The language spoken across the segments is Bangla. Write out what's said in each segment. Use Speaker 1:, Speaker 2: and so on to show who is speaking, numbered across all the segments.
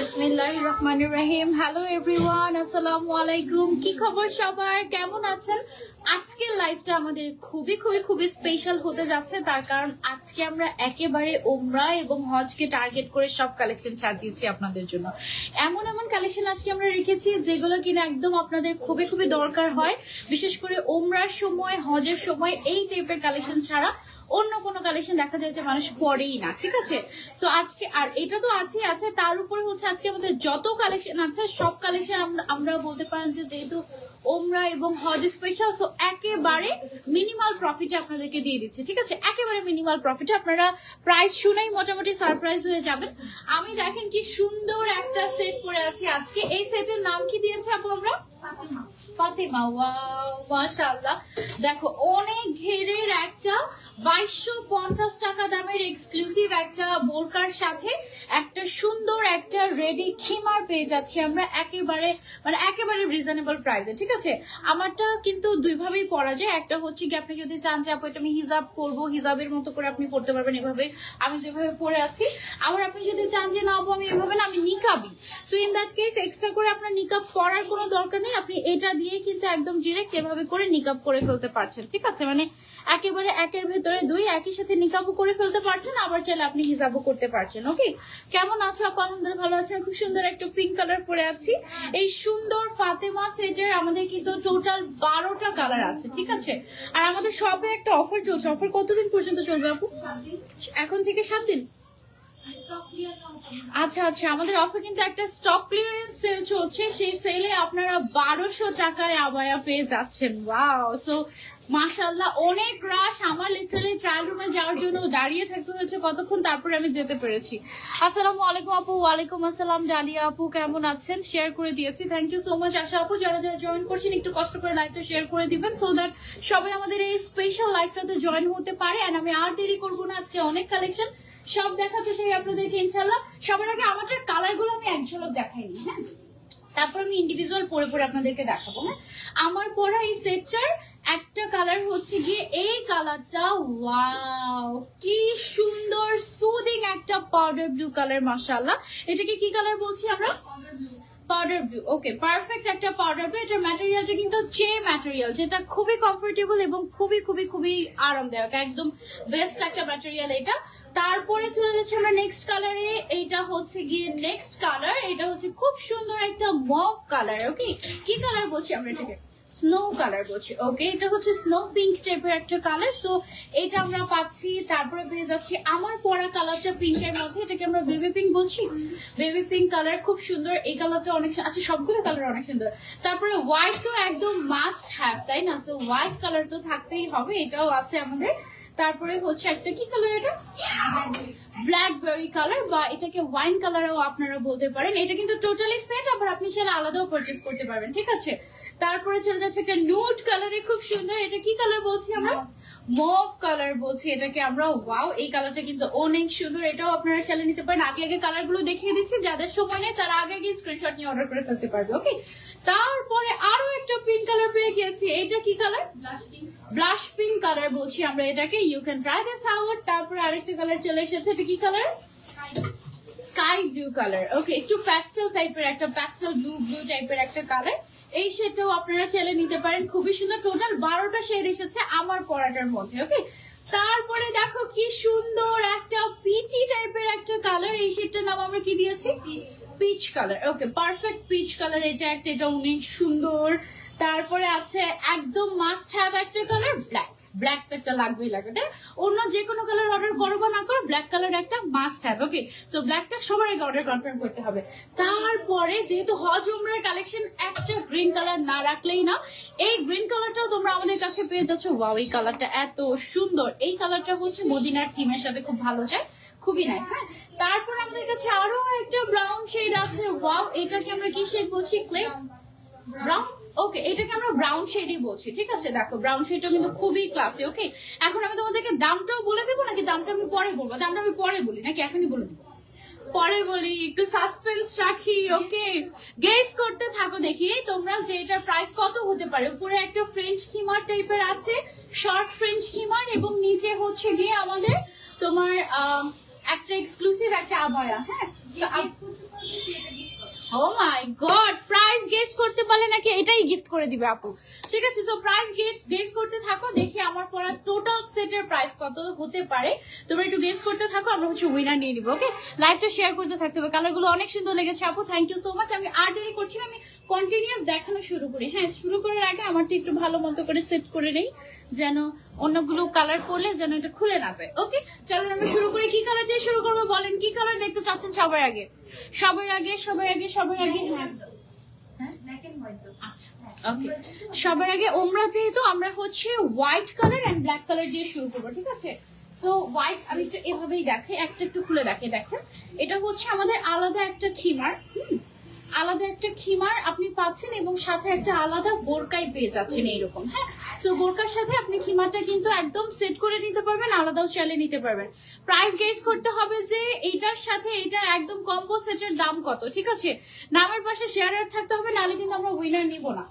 Speaker 1: বিসমিল্লাহির রহমানির রহিম। হ্যালো এভরিওয়ান, আসসালামু আলাইকুম। কি খবর সবার, কেমন আছেন? আজকের লাইভটা আমাদের খুবই খুবই খুবই স্পেশাল হতে যাচ্ছে, তার কারণ আজকে আমরা একেবারে ওমরা এবং হজকে টার্গেট করে সব কালেকশন সাজিয়েছি আপনাদের জন্য। এমন এমন কালেকশন আজকে আমরা রেখেছি যেগুলো কিনা একদম আপনাদের খুবই খুবই দরকার হয়, বিশেষ করে ওমরার সময়, হজের সময় এই টাইপের কালেকশন ছাড়া অন্য কোনো কালেকশন দেখা যায় যে মানুষ পড়েই না। ঠিক আছে, সো আজকে আর এটা তো আছেই আছে, তার উপরে হচ্ছে আজকে আমাদের যত কালেকশন আছে সব কালেকশন আমরা বলতে পারেন যে যেহেতু ওমরা এবং হজ স্পেশাল, সো একেবারে মিনিমাল প্রফিটে আপনাদেরকে দিয়ে দিচ্ছে। ঠিক আছে, একেবারে মিনিমাল প্রফিটে। আপনারা প্রাইস শুনেই মোটামুটি সারপ্রাইজ হয়ে যাবেন। আমি দেখেন কি সুন্দর একটা সেট পরে আছি আজকে। এই সেটের নাম কি দিয়েছে আপু আমরা? ফাতেমা। ওয়াও, মাশাআল্লাহ। দেখো অনেক ঘেরের একটা 2250 টাকা দামের এক্সক্লুসিভ একটা বোরকার সাথে একটা সুন্দর একটা রেডি খিমার পেয়ে যাচ্ছি আমরা একেবারে রিজনেবল প্রাইসে। ঠিক আছে, আমারটা কিন্তু দুইভাবেই পরা যায়। একটা হচ্ছে কি আপনি যদি চান যে আপু এটা আমি হিজাব করবো, হিজাবের মতো করে আপনি পড়তে পারবেন এভাবে আমি যেভাবে পরে আছি। আবার আপনি যদি চান যে না আপু আমি এভাবে না, আমি নিকাবি, so in that case extra করে আপনার নিকাব পরার কোনো দরকার নেই। আপনি এটা দিয়ে কিন্তু একদম ডিরেক্ট এভাবে করে নিকাব করে ফেলতে পারছেন। ঠিক আছে, মানে একেবারে একের ভেতরে দুই, একই সাথে নিকাবও করে ফেলতে পারছেন, আবার চাইলে আপনি হিজাবও করতে পারছেন। ওকে, কেমন আছো আপু? আলহামদুলিল্লাহ ভালো আছেন। খুব সুন্দর একটা পিঙ্ক কালার পরে আছি। এই সুন্দর ফাতেমা সেটের আমাদের কিন্তু টোটাল 12টা কালার আছে। ঠিক আছে, আর আমাদের শপে একটা অফার চলছে। অফার কতদিন পর্যন্ত চলবে আপু? এখন থেকে 7 দিন। আচ্ছা আচ্ছা, আমাদের অফার কিন্তু একটা স্টক ক্লিয়ারেন্স সেল চলছে। সেই সেলে আপনারা 1200 টাকায় আবায়া পেয়ে যাচ্ছেন। ওয়াও, সো মাশাআল্লাহ, অনেক রাশ। আমার লিটারালি ট্রায়াল রুমে যাওয়ার জন্য দাঁড়িয়ে থাকতে হয়েছে কতক্ষণ, তারপরে আমি যেতে পেরেছি। আসসালামু আলাইকুম আপু। ওয়ালাইকুম আসসালাম। ডালিয়া আপু কেমন আছেন? শেয়ার করে দিয়েছি, থ্যাংক ইউ সো মাচ। আশা আপু যারা যারা জয়েন করছেন একটু কষ্ট করে লাইভটা শেয়ার করে দিবেন, সো দ্যাট সবাই আমাদের এই স্পেশাল লাইভটাতে জয়েন হতে পারে। এন্ড আমি আর দেরি করবো না, আজকে অনেক কালেকশন সব দেখাতে চাই আপনাদেরকে ইনশাল্লাহ। সবার আগে আমাদের কালার গুলো আমি এক ঝলক দেখাইনি, হ্যাঁ, তারপর আমি ইন্ডিভিজুয়াল পরে পরে আপনাদেরকে দেখাবো। হ্যাঁ, আমার পরা এই সেটটার একটা কালার হচ্ছে গিয়ে এই কালারটা। ওয়াও, কি সুন্দর সুদিং একটা পাউডার ব্লু কালার। মাশাআল্লাহ, এটাকে কি কালার বলছি আমরা? Powder blue. ওকে, পারফেক্ট একটা পাউডার ব্লু। এটার ম্যাটেরিয়ালটা কিন্তু চে ম্যাটেরিয়াল, যেটা খুবই কমফোর্টেবল এবং খুবই খুবই খুবই আরামদায়ক, একদম বেস্ট একটা ম্যাটেরিয়াল এটা। তারপরে চলে যাচ্ছে আমরা নেক্সট কালারে। এইটা হচ্ছে গিয়ে নেক্সট কালার, এটা হচ্ছে খুব সুন্দর একটা মভ কালার। ওকে, কি কালার বলছি আমরা এটাকে? স্নো কালার বলছি। ওকে, এটা হচ্ছে স্নো পিঙ্ক টাইপের একটা কালার, সো এটা আমরা পাচ্ছি। তারপরে পেয়ে যাচ্ছি আমার পরা কালারটা পিঙ্কের মধ্যে, এটাকে আমরা বেবি পিঙ্ক বলছি। বেবি পিঙ্ক কালার খুব সুন্দর, এই কালারটা অনেক আচ্ছা, সবগুলো কালার অনেক সুন্দর। তারপরে হোয়াইট তো একদম মাস্ট হ্যাভ, তাই না? সো হোয়াইট কালার তো থাকতেই হবে, এটাও আছে আমাদের। তারপরে হচ্ছে একটা কি কালার, এটা ব্ল্যাকবেরি কালার বা এটাকে ওয়াইন কালারও আপনারা বলতে পারেন। এটা কিন্তু টোটালি সেট, আবার আপনি চাইলে আলাদাও পারচেজ করতে পারবেন। ঠিক আছে, তারপরে চলে যাচ্ছে একটা নুড কালারে, খুব সুন্দর। এটা কি কালার বলছি আমরা? মভ কালার বলছি এটাকে আমরা। ওয়াও, এই কালারটা কিন্তু অনেক সুন্দর, এটাও আপনারা চাইলে নিতে পারেন। আগে আগে কালার গুলো দেখিয়ে দিচ্ছি, যাদের সময় নেই তারা আগে আগে স্ক্রিনশট নিয়ে অর্ডার করে ফেলতে পারবে। ওকে, তারপরে আরো একটা পিঙ্ক কালার পেয়ে গিয়েছি। এটা কি কালার? ব্লাশ পিঙ্ক কালার বলছি আমরা এটাকে। You can try this out. তারপরে আরেকটা কালার চলে এসেছে, এটা কি colour? Sky blue colour. Okay, একটু প্যাস্টেল টাইপের একটা, প্যাস্টেল ব্লু টাইপের একটা কালার। এই শেডটাও আপনারা চাইলে নিতে পারেন, খুবই সুন্দর। টোটাল 12টা শেড এসেছে আমার পরাটার মধ্যে। ওকে, তারপরে দেখো কি সুন্দর একটা পিচি টাইপের একটা কালার। এই শেডটার নাম আমরা কি দিয়েছি? Peach colour. Okay, perfect peach colour এটা একটা, এটা অনেক সুন্দর। তারপরে আছে একদম মাস্ট হ্যাভ একটা কালার, ব্ল্যাক। ব্ল্যাক তো একটা লাগবেই লাগবে, অন্য যে কোনো কালার অর্ডার করো বা না করো, ব্ল্যাক কালার একটা মাস্ট হ্যাভ। ওকে, সো ব্ল্যাকটা সবার আগে অর্ডার কনফার্ম করতে হবে। তারপরে যেহেতু হজ উমরার কালেকশন, একটা গ্রিন কালার না রাখলেই না। এই গ্রিন কালারটাও তোমরা আমাদের কাছে পেয়ে যাচ্ছ। ওয়াও, এই কালারটা এত সুন্দর। এই কালারটা হচ্ছে মদিনার থিমের সাথে খুব ভালো যায়, খুবই নাইস। হ্যাঁ, তারপর আমাদের কাছে আরো একটা ব্রাউন শেড আছে। ওয়াও, এটাকে আমরা কি শেড বলছি? Clay brown. ওকে, এটাকে আমরা ব্রাউন শেডই বলছি। ঠিক আছে, দেখো ব্রাউন শেডটা কিন্তু খুবই ক্লাসি। ওকে, এখন আমি তোমাদেরকে দামটাও বলে দেবো, নাকি দামটা আমি পরে বলবো? দামটা আমি পরে বলি নাকি এখনই বলে দেবো? পরে বলি, একটু সাসপেন্স রাখি। ওকে, গেস করতে থাকো দেখি তোমরা যে এটার প্রাইস কত হতে পারে। উপরে একটা ফ্রেঞ্চ খিমার টাইপের আছে, শর্ট ফ্রেঞ্চ খিমার, এবং নিচে হচ্ছে গিয়ে আমাদের তোমার একটা এক্সক্লুসিভ একটা আবায়া। হ্যাঁ, ও মাই গড, প্রাইস গেস করতে পারলে নাকি এটাই গিফট করে দিবে আপু। ঠিক আছে, সো প্রাইস গেস করতে থাকো, দেখি আমার পড়া টোটাল সেটের প্রাইস কত হতে পারে। তোমরা একটু গেস করতে থাকো, আমরা হচ্ছে উইনার নিয়ে নিবো। ওকে, লাইভটা শেয়ার করতে থাকতে হবে। কালারগুলো অনেক সুন্দর লেগেছে আপু, থ্যাংক ইউ সো মাচ। আমি আর দেরি করছি না, আমি কন্টিনিউয়াস দেখানো শুরু করি। হ্যাঁ, শুরু করার আগে আমারটা একটু ভালো মতো করে সেট করে নেই, যেন অন্যগুলো কালার পরলে যেন এটা খুলে না যায়। ওকে, চলো আমরা শুরু করি। কি কালার দিয়ে শুরু করবো বলেন? কি কালার দেখতে চাচ্ছেন সবার আগে? হ্যাঁ, আচ্ছা ওকে, সবার আগে আমরা যেহেতু আমরা হচ্ছে white colour and black colour দিয়ে শুরু করবো। ঠিক আছে, সো হোয়াইট আমি একটু এভাবেই দেখাই, একটা একটু খুলে দেখেন। এটা হচ্ছে আমাদের আলাদা একটা খিমার, আলাদা একটা খিমার আপনি পাচ্ছেন এবং সাথে একটা আলাদা বোরকাই পেয়ে যাচ্ছেন এইরকম। হ্যাঁ, সো বোরকার সাথে আপনি খিমারটা কিন্তু একদম সেট করে নিতে পারবেন, আলাদাও চাইলে নিতে পারবেন। প্রাইস গেস করতে হবে যে এইটার সাথে এটা একদম কম্বো সেটের দাম কত। ঠিক আছে, নামের পাশে শেয়ার অ্যাড থাকতে হবে, নাহলে কিন্তু আমরা উইনার নিব না।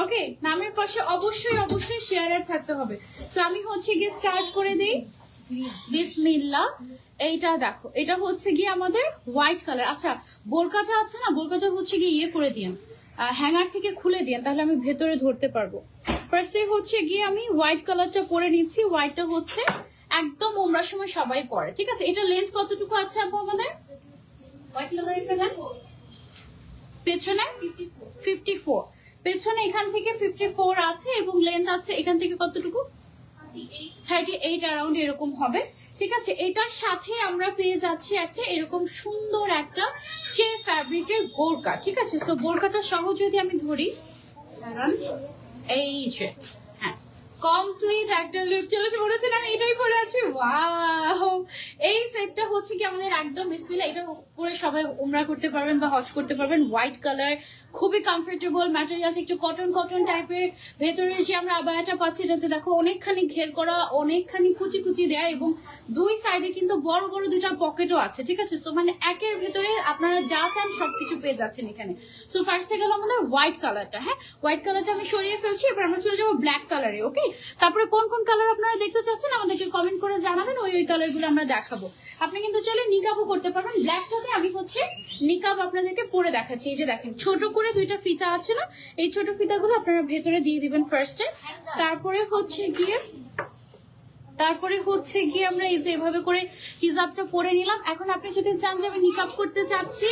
Speaker 1: ওকে, নামের পাশে অবশ্যই শেয়ার অ্যাড থাকতে হবে। সো আমি হচ্ছে গিয়ে স্টার্ট করে দিই। বিসমিল্লাহ। এইটা দেখো, এটা হচ্ছে গিয়ে আমাদের হোয়াইট কালার। আচ্ছা, বোরকাটা আছে না, বোরকাটা হচ্ছে গিয়ে ইয়ে করে দিন, হ্যাঙ্গার থেকে খুলে দিন, তাহলে আমি ভেতরে ধরতে পারবো। ফার্স্টে হচ্ছে গিয়ে আমি হোয়াইট কালারটা পরে নিচ্ছি। হোয়াইটটা হচ্ছে একদম ওমরার সময় সবাই পরে। ঠিক আছে, এটা লেন্থ কতটুকু আছে আপু আমাদের? হোয়াইট কালার পেছনে 54, পেছনে এখান থেকে 54 আছে এবং লেন্থ আছে এখান থেকে কতটুকু? 38 অ্যারাউন্ড এরকম হবে। ঠিক আছে, এটার সাথে আমরা পেয়ে যাচ্ছি একটা এরকম সুন্দর একটা চের ফ্যাব্রিকের বোরকা। ঠিক আছে, সো বোরকাটা সহ যদি আমি ধরি, এই যে হ্যাঁ, কমপ্লিট একটা লুক চলে এসে বলেছেন, আমি এটাই পরে আছি। ওয়াও, এই সেটটা হচ্ছে কি আমাদের একদম বিসমিল্লাহ, এটা পরে সবাই উমরা করতে পারবেন বা হজ করতে পারবেন। হোয়াইট কালার, খুবই কমফোর্টেবল ম্যাটেরিয়াল, একটু কটন টাইপের। ভেতরে যে আমরা আবায়াটা পাচ্ছি, যাতে দেখো অনেকখানি ঘের করা, অনেকখানি কুচি দেয় এবং দুই সাইডে কিন্তু বড় বড় দুটা পকেটও আছে। ঠিক আছে, সো মানে একের ভেতরে আপনারা যা চান সবকিছু পেয়ে যাচ্ছেন এখানে। সো ফার্স্ট থেকে গেল আমাদের হোয়াইট কালারটা। হ্যাঁ, হোয়াইট কালারটা আমি সরিয়ে ফেলছি, এবার আমরা চলে যাবো ব্ল্যাক কালারে। ওকে, তারপরে কোন কোন কালার আপনারা দেখতে চাচ্ছেন আমাদেরকে কমেন্ট করে জানাবেন, ওই কালার গুলো আমরা দেখাবো। আপনি কিন্তু চাইলে নিকাবও করতে পারবেন। ব্ল্যাকটাতে আমি হচ্ছে নিকাব আপনাদেরকে পরে দেখাচ্ছি। এই যে দেখেন, ছোট করে দুইটা ফিতা আছে না, এই ছোট ফিতাগুলো আপনারা ভেতরে দিয়ে দিবেন ফার্স্টে। তারপরে হচ্ছে গিয়ে আমরা এই যে এভাবে করে হিজাবটা পরে নিলাম। এখন আপনি যদি চান যে আমি নিকাব করতে চাচ্ছি,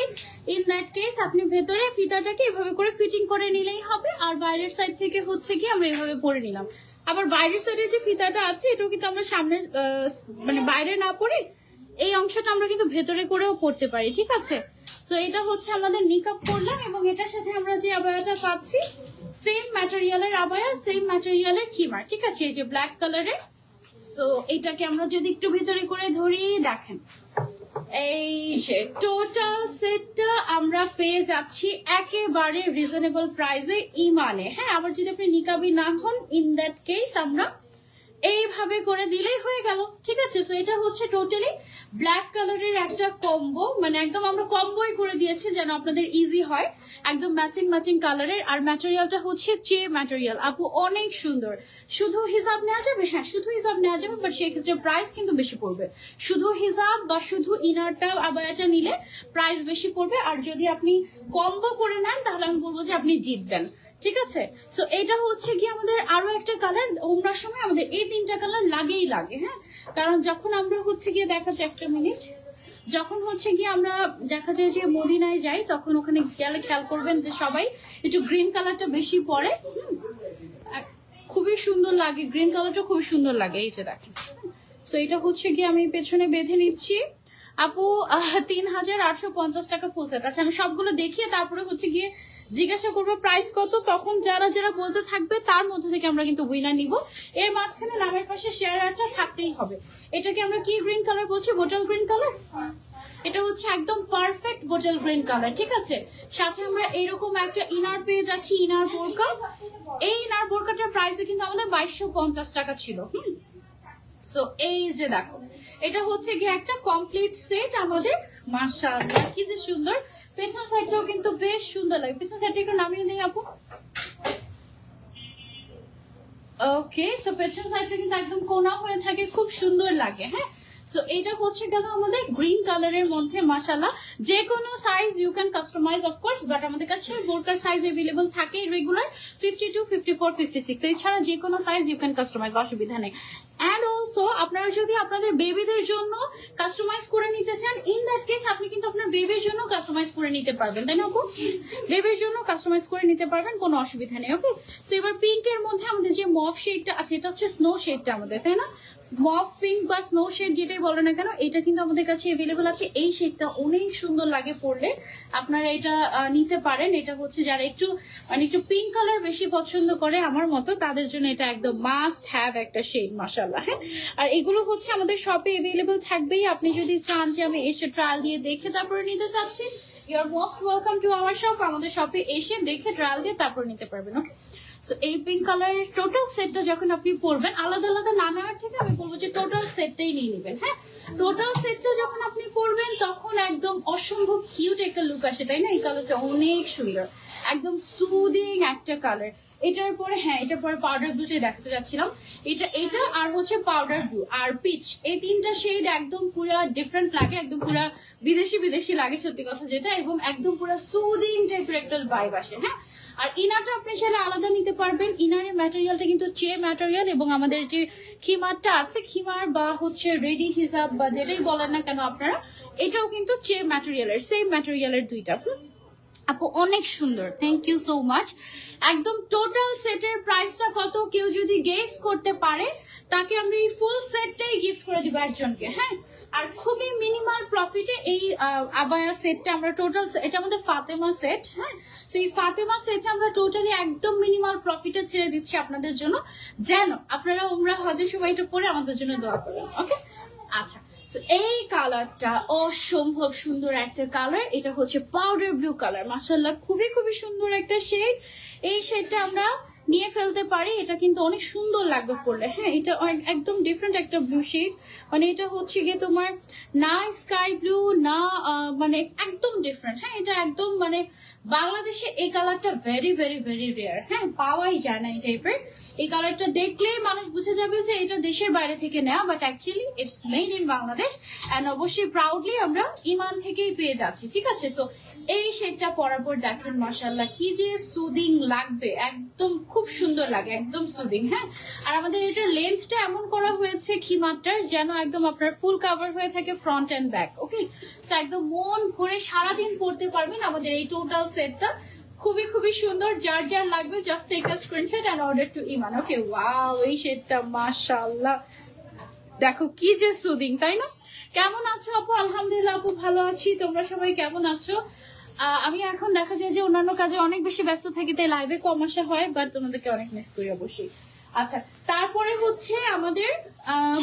Speaker 1: ইন দ্যাট কেস আপনি ভেতরে ফিতাটাকে এভাবে করে ফিটিং করে নিলেই হবে, আর বাইরের সাইড থেকে হচ্ছে গিয়ে আমরা এভাবে পরে নিলাম। আবার বাইরের সাইডে যে ফিতাটা আছে, এটাও কিন্তু আমরা সামনে মানে বাইরে না পরে এই অংশটা আমরা কিন্তু ভেতরে করেও পড়তে পারি। ঠিক আছে, তো এটা হচ্ছে আমাদের নিকাব করলাম এবং এটার সাথে আমরা যে আবায়াটা পাচ্ছি, সেম ম্যাটেরিয়ালের আবায়া, সেম ম্যাটেরিয়ালের খিমার। ঠিক আছে, এই যে ব্ল্যাক কালারের। সো এটাকে আমরা যদি একটু ভেতরে করে ধরি, দেখেন এই যে টোটাল সেটটা আমরা পেয়ে যাচ্ছি একেবারে রিজনেবল প্রাইসে ইমানে। হ্যাঁ, আবার যদি আপনি নিকাবি না হন, ইন দ্যাট কেস আমরা এইভাবে করে দিলেই হয়ে গেল। ঠিক আছে, সো এটা হচ্ছে টোটালি ব্ল্যাক কালারের একটা কম্বো, মানে একদম আমরা কম্বোই করে দিয়েছি যেন আপনাদের ইজি হয়, একদম ম্যাচিং কালারের। আর ম্যাটেরিয়ালটা হচ্ছে চে ম্যাটেরিয়াল আপু, অনেক সুন্দর। শুধু হিসাব নেওয়া যাবে? হ্যাঁ, শুধু হিসাব নেওয়া যাবে, বাট সেক্ষেত্রে প্রাইস কিন্তু বেশি পড়বে। শুধু হিসাব বা শুধু ইনারটা আবায়াটা নিলে প্রাইস বেশি পড়বে, আর যদি আপনি কম্বো করে নেন তাহলে আমি বলবো যে আপনি জিতবেন। ঠিক আছে, সো এটা হচ্ছে কি আমাদের আরো একটা কালার। ওমরার সময় আমাদের এই তিনটা কালার লাগে। হ্যাঁ, কারণ যখন আমরা হচ্ছে গিয়ে দেখা যায়, একটা মিনিট, যখন হচ্ছে গিয়ে আমরা দেখা যায় যে মদিনায় যাই, তখন ওখানে গেলে খেয়াল করবেন যে সবাই একটু গ্রিন কালারটা বেশি পরে, খুবই সুন্দর লাগে, গ্রিন কালারটা খুবই সুন্দর লাগে। এই যে দেখেন, সো এটা হচ্ছে গিয়ে আমি পেছনে বেঁধে নিচ্ছি আপু। 3850 টাকা ফুল সেট। আচ্ছা, আমি সবগুলো দেখিয়ে তারপরে হচ্ছে গিয়ে জিজ্ঞাসা করবো প্রাইস কত, তখন যারা বলতে থাকবে তার মধ্যে থেকে আমরা কিন্তু উইনার নিব। এর মাঝখানে নামের পাশে শেয়ার আরটা থাকতেই হবে। এটাকে আমরা কি গ্রিন কালার বলছি? Bottle green colour. এটা হচ্ছে একদম পারফেক্ট বোটল গ্রিন কালার। ঠিক আছে, সাথে আমরা এরকম একটা ইনার পেয়ে যাচ্ছি, ইনার বোরকা। এই ইনার বোরকাটার প্রাইসে কিন্তু আমাদের 2250 টাকা ছিল। সো এই যে দেখো, এটা হচ্ছে গিয়ে একটা কমপ্লিট সেট আমাদের। মাশাআল্লাহ, কি যে সুন্দর। পেছন সাইডটাও কিন্তু বেশ সুন্দর লাগে। পেছন সাইডটা একটু নামিয়ে দিই আপু। ওকে, সো পেছন সাইডটা কিন্তু একদম কোনা হয়ে থাকে, খুব সুন্দর লাগে। হ্যাঁ, সো এটা হচ্ছে গেল আমাদের গ্রিন কালারের মধ্যে মাশাআল্লাহ যে কোনো size you can customize of course, but আমাদের কাছে বোরকার সাইজ অ্যাভেলেবল থাকে রেগুলার 52, 54, 56, এছাড়া যে কোনো সাইজ ইউ ক্যান কাস্টমাইজ, অসুবিধা নেই। অ্যান্ড অলসো আপনারা যদি আপনাদের বেবিদের জন্য কাস্টমাইজ করে নিতে চান, ইন দ্যাট কেস আপনি কিন্তু আপনার বেবির জন্য কাস্টমাইজ করে নিতে পারবেন, তাই না আপু? বেবির জন্য কাস্টমাইজ করে নিতে পারবেন, কোনো অসুবিধা নেই। ওকে, সো এবার পিঙ্কের মধ্যে আমাদের যে মফ শেডটা আছে, এটা হচ্ছে স্নো শেডটা আমাদের, তাই না? মফ পিঙ্ক বা স্নো শেড যেটাই বলো না কেন, এটা কিন্তু আমাদের কাছে অ্যাভেলেবল আছে। এই শেডটা অনেক সুন্দর লাগে পরলে, আপনারা এটা নিতে পারেন। এটা হচ্ছে যারা একটু মানে একটু পিঙ্ক কালার বেশি পছন্দ করে আমার মতো, তাদের জন্য এটা একদম মাস্ট হ্যাভ একটা শেড মাশাআল্লাহ। হ্যাঁ, আর এগুলো হচ্ছে আমাদের শপে অ্যাভেলেবল থাকবেই। আপনি যদি চান যে আমি এসে ট্রায়াল দিয়ে দেখে তারপরে নিতে চাচ্ছি, you are most welcome to our shop. আমাদের শপে এসে দেখে ট্রায়াল দিয়ে তারপর নিতে পারবেন। ওকে, সো এই পিঙ্ক কালারের টোটাল সেটটা যখন আপনি পরবেন, আলাদা আলাদা না নেওয়ার থেকে আমি বলবো যে টোটাল সেটটাই নিয়ে নেবেন। হ্যাঁ, টোটাল সেটটা যখন আপনি পরবেন তখন একদম অসম্ভব কিউট একটা লুক আসে, তাই না? এই কালারটা অনেক সুন্দর, একদম সুদিং একটা কালার। এটার পরে হ্যাঁ, এটার পরে পাউডার ব্লুটাই দেখাতে যাচ্ছিলাম। এটা আর হচ্ছে পাউডার ব্লু আর পিচ, এই তিনটা শেড একদম পুরো ডিফারেন্ট লাগে, একদম পুরো বিদেশি বিদেশি লাগে সত্যি কথা যেটা, এবং একদম পুরো সুদিং টাইপের একটা ভাইব আসে। হ্যাঁ, আর ইনারটা আপনি সেটা আলাদা নিতে পারবেন। ইনারের ম্যাটেরিয়ালটা কিন্তু চে ম্যাটেরিয়াল, এবং আমাদের যে খিমারটা আছে, খিমার বা হচ্ছে রেডি হিসাব বা যেটাই বলেন না কেন আপনারা, এটাও কিন্তু চে ম্যাটেরিয়ালের, সেম ম্যাটেরিয়ালের দুইটা। আপু অনেক সুন্দর, থ্যাংক ইউ সো মাচ। একদম টোটাল সেটের প্রাইসটা কত কেউ যদি গেস করতে পারে, তাকে আমরা এই ফুল সেটটাই গিফট করে দিব একজনকে। হ্যাঁ, আর খুবই মিনিমাল প্রফিটে এই আবায়া সেটটা আমরা টোটাল, এটা আমাদের ফাতেমা সেট। হ্যাঁ, তো এই ফাতেমা সেটটা আমরা টোটালি একদম মিনিমাল প্রফিটে ছেড়ে দিচ্ছি আপনাদের জন্য, যেন আপনারা উমরা হজের সময় এটা পরে আমাদের জন্য দোয়া করেন। ওকে, আচ্ছা, এই কালারটা অসম্ভব সুন্দর একটা কালার। এটা হচ্ছে পাউডার ব্লু কালার, মাশাআল্লাহ খুবই খুবই সুন্দর একটা শেড। এই শেডটা আমরা নিয়ে ফেলতে পারি, এটা কিন্তু অনেক সুন্দর লাগবে পরলে। হ্যাঁ, এটা একদম ডিফারেন্ট একটা ব্লু শেড, মানে এটা হচ্ছে গিয়ে তোমার না স্কাই ব্লু না, মানে একদম ডিফারেন্ট। হ্যাঁ, এটা একদম মানে বাংলাদেশে এই কালারটা ভেরি ভেরি ভেরি রেয়ার। হ্যাঁ, পাওয়াই যায় না এই টাইপের। এই কালারটা দেখলেই মানুষ বুঝে যাবে যে এটা দেশের বাইরে থেকে নেওয়া, but actually it's made in Bangladesh, and অবশ্যই প্রাউডলি আমরা ইমান থেকেই পেয়ে যাচ্ছি। ঠিক আছে, সো এই শেডটা পরার পর দেখেন মাশাআল্লাহ কি যে সুদিং লাগবে, একদম খুব সুন্দর লাগে, একদম সুদিং। হ্যাঁ, আর আমাদের এটার লেন্থটা এমন করা হয়েছে খিমারটার, যেন একদম আপনার ফুল কভার হয়ে থাকে ফ্রন্ট এন্ড ব্যাক। ওকে, সো একদম মন ভরে সারাদিন পরতে পারবেন আমাদের এই টোটাল সেটটা। খুবই খুবই সুন্দর, যার যার লাগবে just take a screenshot and order to Iman. Okay, wow, এই শেডটা মাশাআল্লাহ দেখো কি যে সুদিং, তাই না? কেমন আছো আপু? আলহামদুলিল্লাহ আপু ভালো আছি, তোমরা সবাই কেমন আছো? আমি এখন দেখা যায় যে অন্যান্য কাজে অনেক বেশি ব্যস্ত থাকি, তাই লাইভে কম আসা হয়, বাট তোমাদেরকে অনেক মিস করি অবশ্যই। আচ্ছা, তারপরে হচ্ছে আমাদের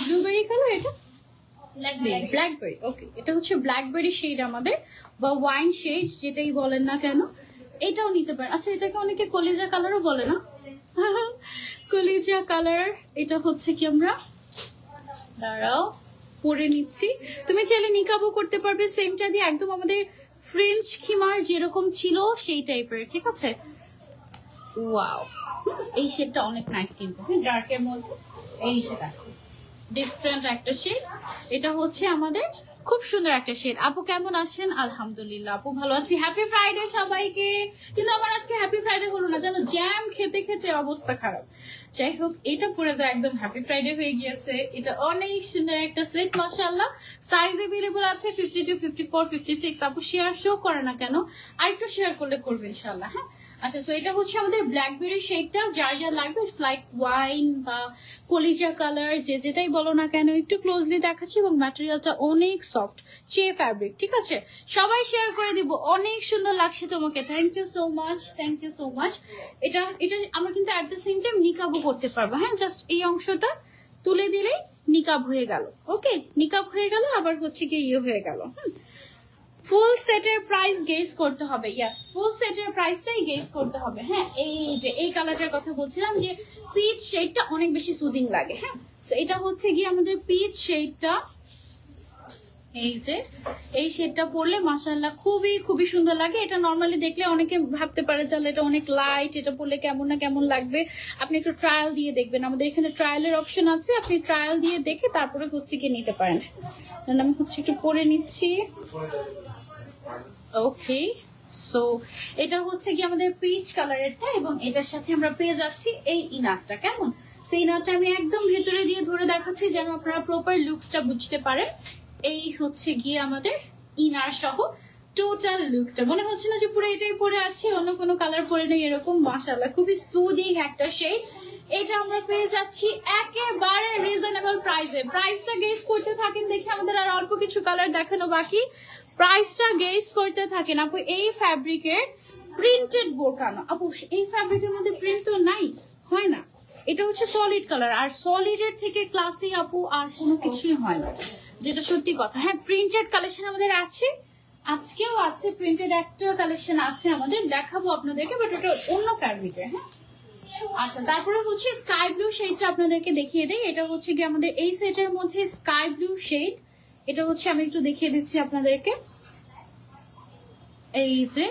Speaker 1: ব্লুবেরি কালার, এটা ব্ল্যাকবেরি। ওকে, এটা হচ্ছে ব্ল্যাকবেরি শেড আমাদের, বা ওয়াইন শেড যেটাই বলেন না কেন, এটাও নিতে পারেন। আচ্ছা, এটাকে অনেকে কলিজা কালারও বলে না? কলিজা কালার, এটা হচ্ছে কি আমরা দাঁড়াও পরে নিচ্ছি। তুমি চাইলে নিকাবও করতে পারবে সেমটা দিয়ে, একদম আমাদের ফ্রেঞ্চ খিমার যেরকম ছিল সেই টাইপের। ঠিক আছে, ওয়াও, এই শেডটা অনেক নাইস কিন্তু। ডার্কের মধ্যে এই সেটা ডিফারেন্ট একটা শেড, এটা হচ্ছে আমাদের খুব সুন্দর একটা শেড। আপু কেমন আছেন? আলহামদুলিল্লাহ আপু ভালো আছি। হ্যাপি ফ্রাইডে সবাইকে। কিন্তু আমার আজকে হ্যাপি ফ্রাইডে হলো না, জানো, জ্যাম খেতে খেতে অবস্থা খারাপ। যাই হোক, এটা পরে তো একদম হ্যাপি ফ্রাইডে হয়ে গিয়েছে। এটা অনেক সুন্দর একটা সেট মাশাআল্লাহ। সাইজ अवेलेबल আছে 52, 54, 56। আপু শেয়ার শো করে না কেন? আরেকটু শেয়ার করলে করবে ইনশাআল্লাহ। হ্যাঁ, আচ্ছা, সো এটা হচ্ছে আমাদের ব্ল্যাকবেরি শেডটা, যার যা লাগবে ইটস লাইক ওয়াইন বা কলিজা কালার, যে যেটাই বলো না কেন। একটু ক্লোজলি দেখাচ্ছি, এবং ম্যাটেরিয়ালটা অনেক সফট, চে ফ্যাব্রিক। ঠিক আছে, সবাই শেয়ার করে দিব, অনেক সুন্দর লাগছে তোমাকে। Thank you so much, thank you so much. এটা আমরা কিন্তু অ্যাট দ্য সেম টাইম নিকাবও করতে পারবো। হ্যাঁ, জাস্ট এই অংশটা তুলে দিলেই নিকাব হয়ে গেল। ওকে, নিকাব হয়ে গেল, আবার হচ্ছে কি ইয়ে হয়ে গেল। ফুল সেটের প্রাইস গেস করতে হবে। ইয়েস, ফুল সেটের প্রাইসটাই গেস করতে হবে। হ্যাঁ, এই যে এই কালারটার কথা বলছিলাম যে পিচ শেডটা অনেক বেশি সুদিং লাগে। হ্যাঁ, তো এটা হচ্ছে গিয়ে আমাদের পিচ শেডটা, এই যে এই শেডটা পরলে মাশাআল্লাহ খুবই খুবই সুন্দর লাগে। এটা নরমালি দেখলে অনেকে ভাবতে পারে যে এটা অনেক লাইট, এটা পরলে কেমন না কেমন লাগবে। আপনি একটু ট্রায়াল দিয়ে দেখবেন, আমাদের এখানে ট্রায়ালের অপশন আছে, আপনি ট্রায়াল দিয়ে দেখে তারপরে হচ্ছে কি নিতে পারেন। আমি হচ্ছে একটু পরে নিচ্ছি। ওকে, সো এটা হচ্ছে কি আমাদের পিচ কালারেরটা, এবং এটার সাথে আমরা পেয়ে যাচ্ছি এই ইনারটা। কেমন? সো ইনারটা আমি একদম ভেতরে দিয়ে ধরে দেখাচ্ছি যেন আপনারা প্রপার লুকসটা বুঝতে পারেন। এই হচ্ছে গিয়ে আমাদের ইনার সহ টোটাল লুকটা। মনে হচ্ছে না যে পুরো এটাই পরে আছি, অন্য কোনো কালার পরে নেই এরকম। মাশাআল্লাহ খুবই সুদিং একটা শেড। এটা আমরা পেয়ে যাচ্ছি একেবারে রিজনেবল প্রাইসে। প্রাইসটা গেস করতে থাকেন, দেখি আমাদের আর অল্প কিছু কালার দেখানো বাকি। প্রাইসটা গেস করতে থাকেন। আপু এই ফ্যাব্রিকের প্রিন্টেড বোরকা না আপু, এই ফ্যাব্রিকের মধ্যে প্রিন্ট তো নাই, হয় না। এটা হচ্ছে সলিড কালার, আর সলিডের থেকে ক্লাসি আপু আর কোনো কিছুই হয় না, যেটা সত্যি কথা। হ্যাঁ, প্রিন্টেড কালেকশন আমাদের আছে, আজকেও আছে প্রিন্টেড একটা কালেকশন আছে আমাদের, দেখাবো আপনাদেরকে, বাট ওটা অন্য ফ্যাব্রিকের। হ্যাঁ, আচ্ছা, তারপরে হচ্ছে স্কাই ব্লু শেডটা আপনাদেরকে দেখিয়ে দেই। এটা হচ্ছে কি আমাদের এই সেটের মধ্যে স্কাই ব্লু শেড। এটা হচ্ছে আমি একটু দেখিয়ে দিচ্ছি আপনাদেরকে। এই যে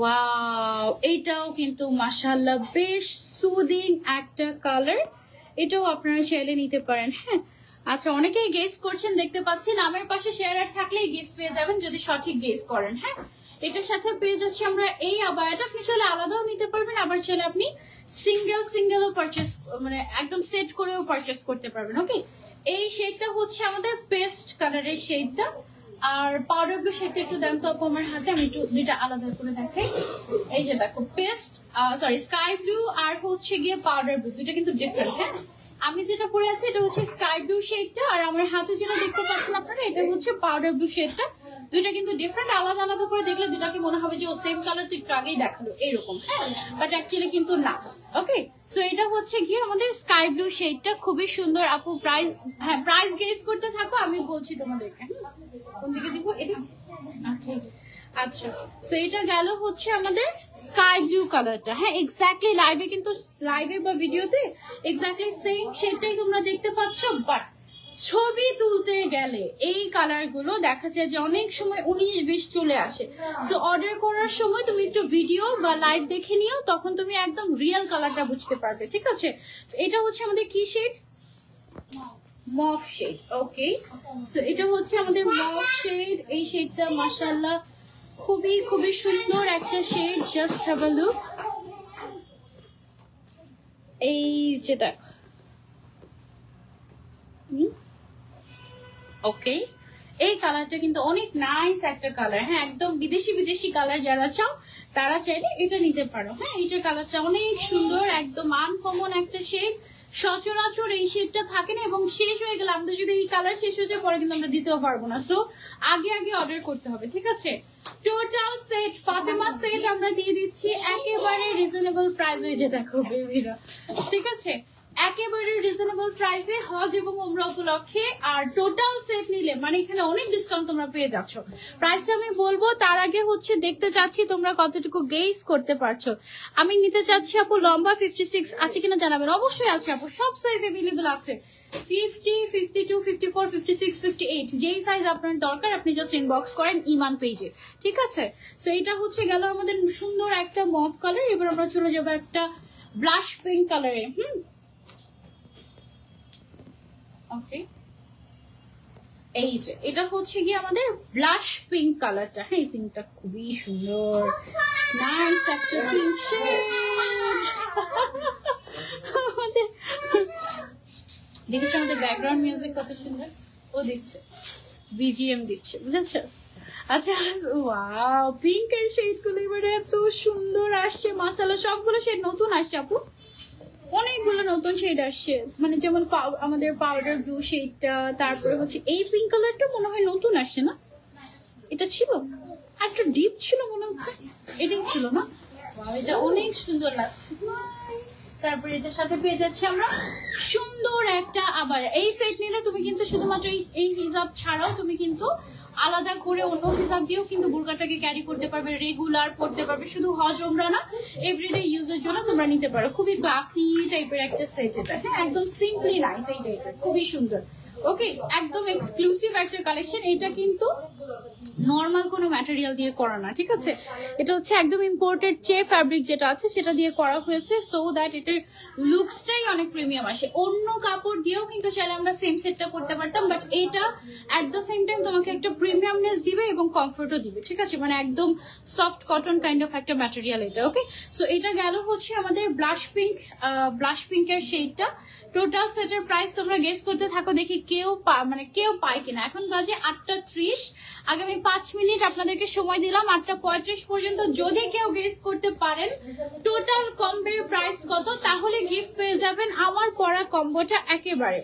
Speaker 1: ওয়াও, এইটাও কিন্তু মাশাআল্লাহ বেশ সুদিং একটা কালার। এটাও আপনারা চাইলে নিতে পারেন। হ্যাঁ, আচ্ছা, অনেকেই গেস করছেন দেখতে পাচ্ছি। নামের পাশে শেয়ার থাকলেই গিফট পেয়ে যাবেন যদি সঠিক গেস করেন। হ্যাঁ, এটার সাথে পেয়ে যাচ্ছি আমরা এই আবায়াটা। আপনি চাইলে আলাদাও নিতে পারবেন, আবার চাইলে আপনি সিঙ্গেলও পারচেস, মানে একদম সেট করেও পারচেস করতে পারবেন। ওকে, এই শেডটা হচ্ছে আমাদের পেস্ট কালারের শেডটা, আর পাউডার ব্লু শেডটা একটু দেন তো আপু আমার হাতে, আমি একটু দুইটা আলাদা করে দেখাই। এই যে দেখো, পেস্ট সরি স্কাই ব্লু আর হচ্ছে গিয়ে পাউডার ব্লু, দুইটা কিন্তু ডিফারেন্ট। হ্যাঁ, আমি যেটা পরে আছি এটা হচ্ছে স্কাই ব্লু শেডটা, আর আমার হাতে যেটা দেখতে পাচ্ছেন আপনারা এটা হচ্ছে পাউডার ব্লু শেডটা। দুইটা কিন্তু ডিফারেন্ট, আলাদা আলাদা করে দেখলে দুটাকে মনে হবে যে ও সেম কালার তো একটু আগেই দেখালো এরকম। হ্যাঁ, বাট অ্যাকচুয়ালি কিন্তু না। ওকে, সো এটা হচ্ছে গিয়ে আমাদের স্কাই ব্লু শেডটা, খুবই সুন্দর। আপু প্রাইস, হ্যাঁ প্রাইস গেস করতে থাকো, আমি বলছি তোমাদেরকে। কোন দিকে দিব? এটা আচ্ছা, সো এটা গেল হচ্ছে আমাদের স্কাই ব্লু কালারটা। হ্যাঁ, এক্স্যাক্টলি লাইভে কিন্তু, লাইভে বা ভিডিওতে এক্স্যাক্টলি সেম শেডটাই তোমরা দেখতে পাচ্ছ, বাট ছবি তুলতে গেলে এই কালার গুলো দেখা যায় যে অনেক সময় 19-20 চলে আসে। সো অর্ডার করার সময় তুমি একটু ভিডিও বা লাইভ দেখে নিও, তখন তুমি একদম রিয়েল কালারটা বুঝতে পারবে। ঠিক আছে, এটা হচ্ছে আমাদের কি শেড? মফ শেড। ওকে, সো এটা হচ্ছে আমাদের মফ শেড। এই শেডটা মাশাআল্লাহ খুবই খুবই সুন্দর একটা shade. Just have a look. এই যে দেখো, ওকে, এই কালারটা কিন্তু অনেক নাইস একটা কালার। হ্যাঁ, একদম বিদেশি বিদেশি কালার যারা চাও তারা চাইলে এটা নিতে পারো। হ্যাঁ, এইটার কালারটা অনেক সুন্দর, একদম আনকমন একটা শেড। সচরাচর এই শেডটা থাকে না, এবং শেষ হয়ে গেলে আমাদের যদি এই কালার শেষ হয়ে যায় পরে কিন্তু আমরা দিতেও পারবো না। সো আগে আগে অর্ডার করতে হবে। ঠিক আছে, টোটাল সেট ফাতেমা সেট আমরা দিয়ে দিচ্ছি একেবারে রিজনেবল প্রাইসে। যে দেখো বেবিরা, ঠিক আছে, একেবারে রিজনেবল প্রাইসে হজ এবং উমরা উপলক্ষে। আর টোটাল সেট নিলে মানে এখানে অনেক ডিসকাউন্ট তোমরা পেয়ে যাচ্ছ। প্রাইসটা আমি বলবো, তার আগে হচ্ছে দেখতে চাচ্ছি তোমরা কতটুকু গেস করতে পারছো। আমি নিতে চাচ্ছি আপু লম্বা 56 আছে কিনা জানাবেন। অবশ্যই আছে আপু, সব সাইজ অ্যাভেলেবল আছে। 50, 52, 54, 56, 58 যেই সাইজ আপনার দরকার আপনি জাস্ট ইনবক্স করেন ইমান পেজে। ঠিক আছে, সো এটা হচ্ছে গেল আমাদের সুন্দর একটা মভ কালার। এবার আমরা চলে যাবো একটা ব্লাশ পিঙ্ক কালারে। ওকে, এই যে এটা হচ্ছে কি আমাদের ব্লাশ পিঙ্ক কালারটা। হ্যাঁ, এই পিঙ্কটা খুবই সুন্দর, নাইস একটা পিঙ্ক শেড। দেখেছো আমাদের ব্যাকগ্রাউন্ড মিউজিক কত সুন্দর, ও দিচ্ছে বিজিএম দিচ্ছে, বুঝেছো? আচ্ছা, ওয়াও, পিঙ্কের শেড গুলো এবারে এত সুন্দর আসছে মাশাআল্লাহ। সবগুলো শেড নতুন আসছে আপু, অনেকগুলো নতুন শেড আসছে। মানে যেমন আমাদের পাউডার ব্লু শেডটা, তারপরে হচ্ছে এই পিঙ্ক কালারটা মনে হয় নতুন আসছে না? এটা ছিল একটা ডিপ ছিল মনে হচ্ছে, এটাই ছিল না? এটা অনেক সুন্দর লাগছে। তারপরে এটার সাথে পেয়ে যাচ্ছি আমরা সুন্দর একটা আবায়া। এই সেট নিলে তুমি কিন্তু শুধুমাত্র এই হিজাব ছাড়াও তুমি কিন্তু আলাদা করে অন্য হিসাব দিয়েও কিন্তু বুরকাটাকে ক্যারি করতে পারবে, রেগুলার পড়তে পারবে। শুধু হজ ওমরা না, এভরিডে ইউজের জন্য তোমরা নিতে পারো। খুবই ক্লাসি টাইপের একটা সেট এটা। হ্যাঁ, একদম সিম্পলি নাইস এই টাইপের, খুবই সুন্দর। ওকে, একদম এক্সক্লুসিভ একটা কালেকশন। এটা কিন্তু নর্মাল কোনো ম্যাটেরিয়াল দিয়ে করা না, ঠিক আছে? এটা হচ্ছে একদম ইম্পোর্টেড চে ফ্যাব্রিক যেটা আছে সেটা দিয়ে করা হয়েছে, সো দ্যাট এটার লুকসটাই অনেক প্রিমিয়াম আসে। অন্য কাপড় দিয়েও কিন্তু চাইলে আমরা সেম সেটটা করতে পারতাম, বাট এটা অ্যাট দ্য সেম টাইম তোমাকে একটা প্রিমিয়ামনেস দিবে এবং কমফোর্টও দিবে, ঠিক আছে? মানে একদম সফট কটন কাইন্ড অফ একটা ম্যাটেরিয়াল এটা। ওকে, সো এটা গেল হচ্ছে আমাদের ব্লাশ পিঙ্কের শেডটা। টোটাল সেটের প্রাইস তোমরা গেস করতে থাকো, দেখি কেউ পায় কিনা। এখন বাজে 8:30, আগামী 5 মিনিট আপনাদেরকে সময় দিলাম, 8:35 পর্যন্ত যদি কেউ গেস করতে পারেন টোটাল কম্বোর প্রাইস কত, তাহলে গিফট পেয়ে যাবেন আমার পরা কম্বোটা একেবারে।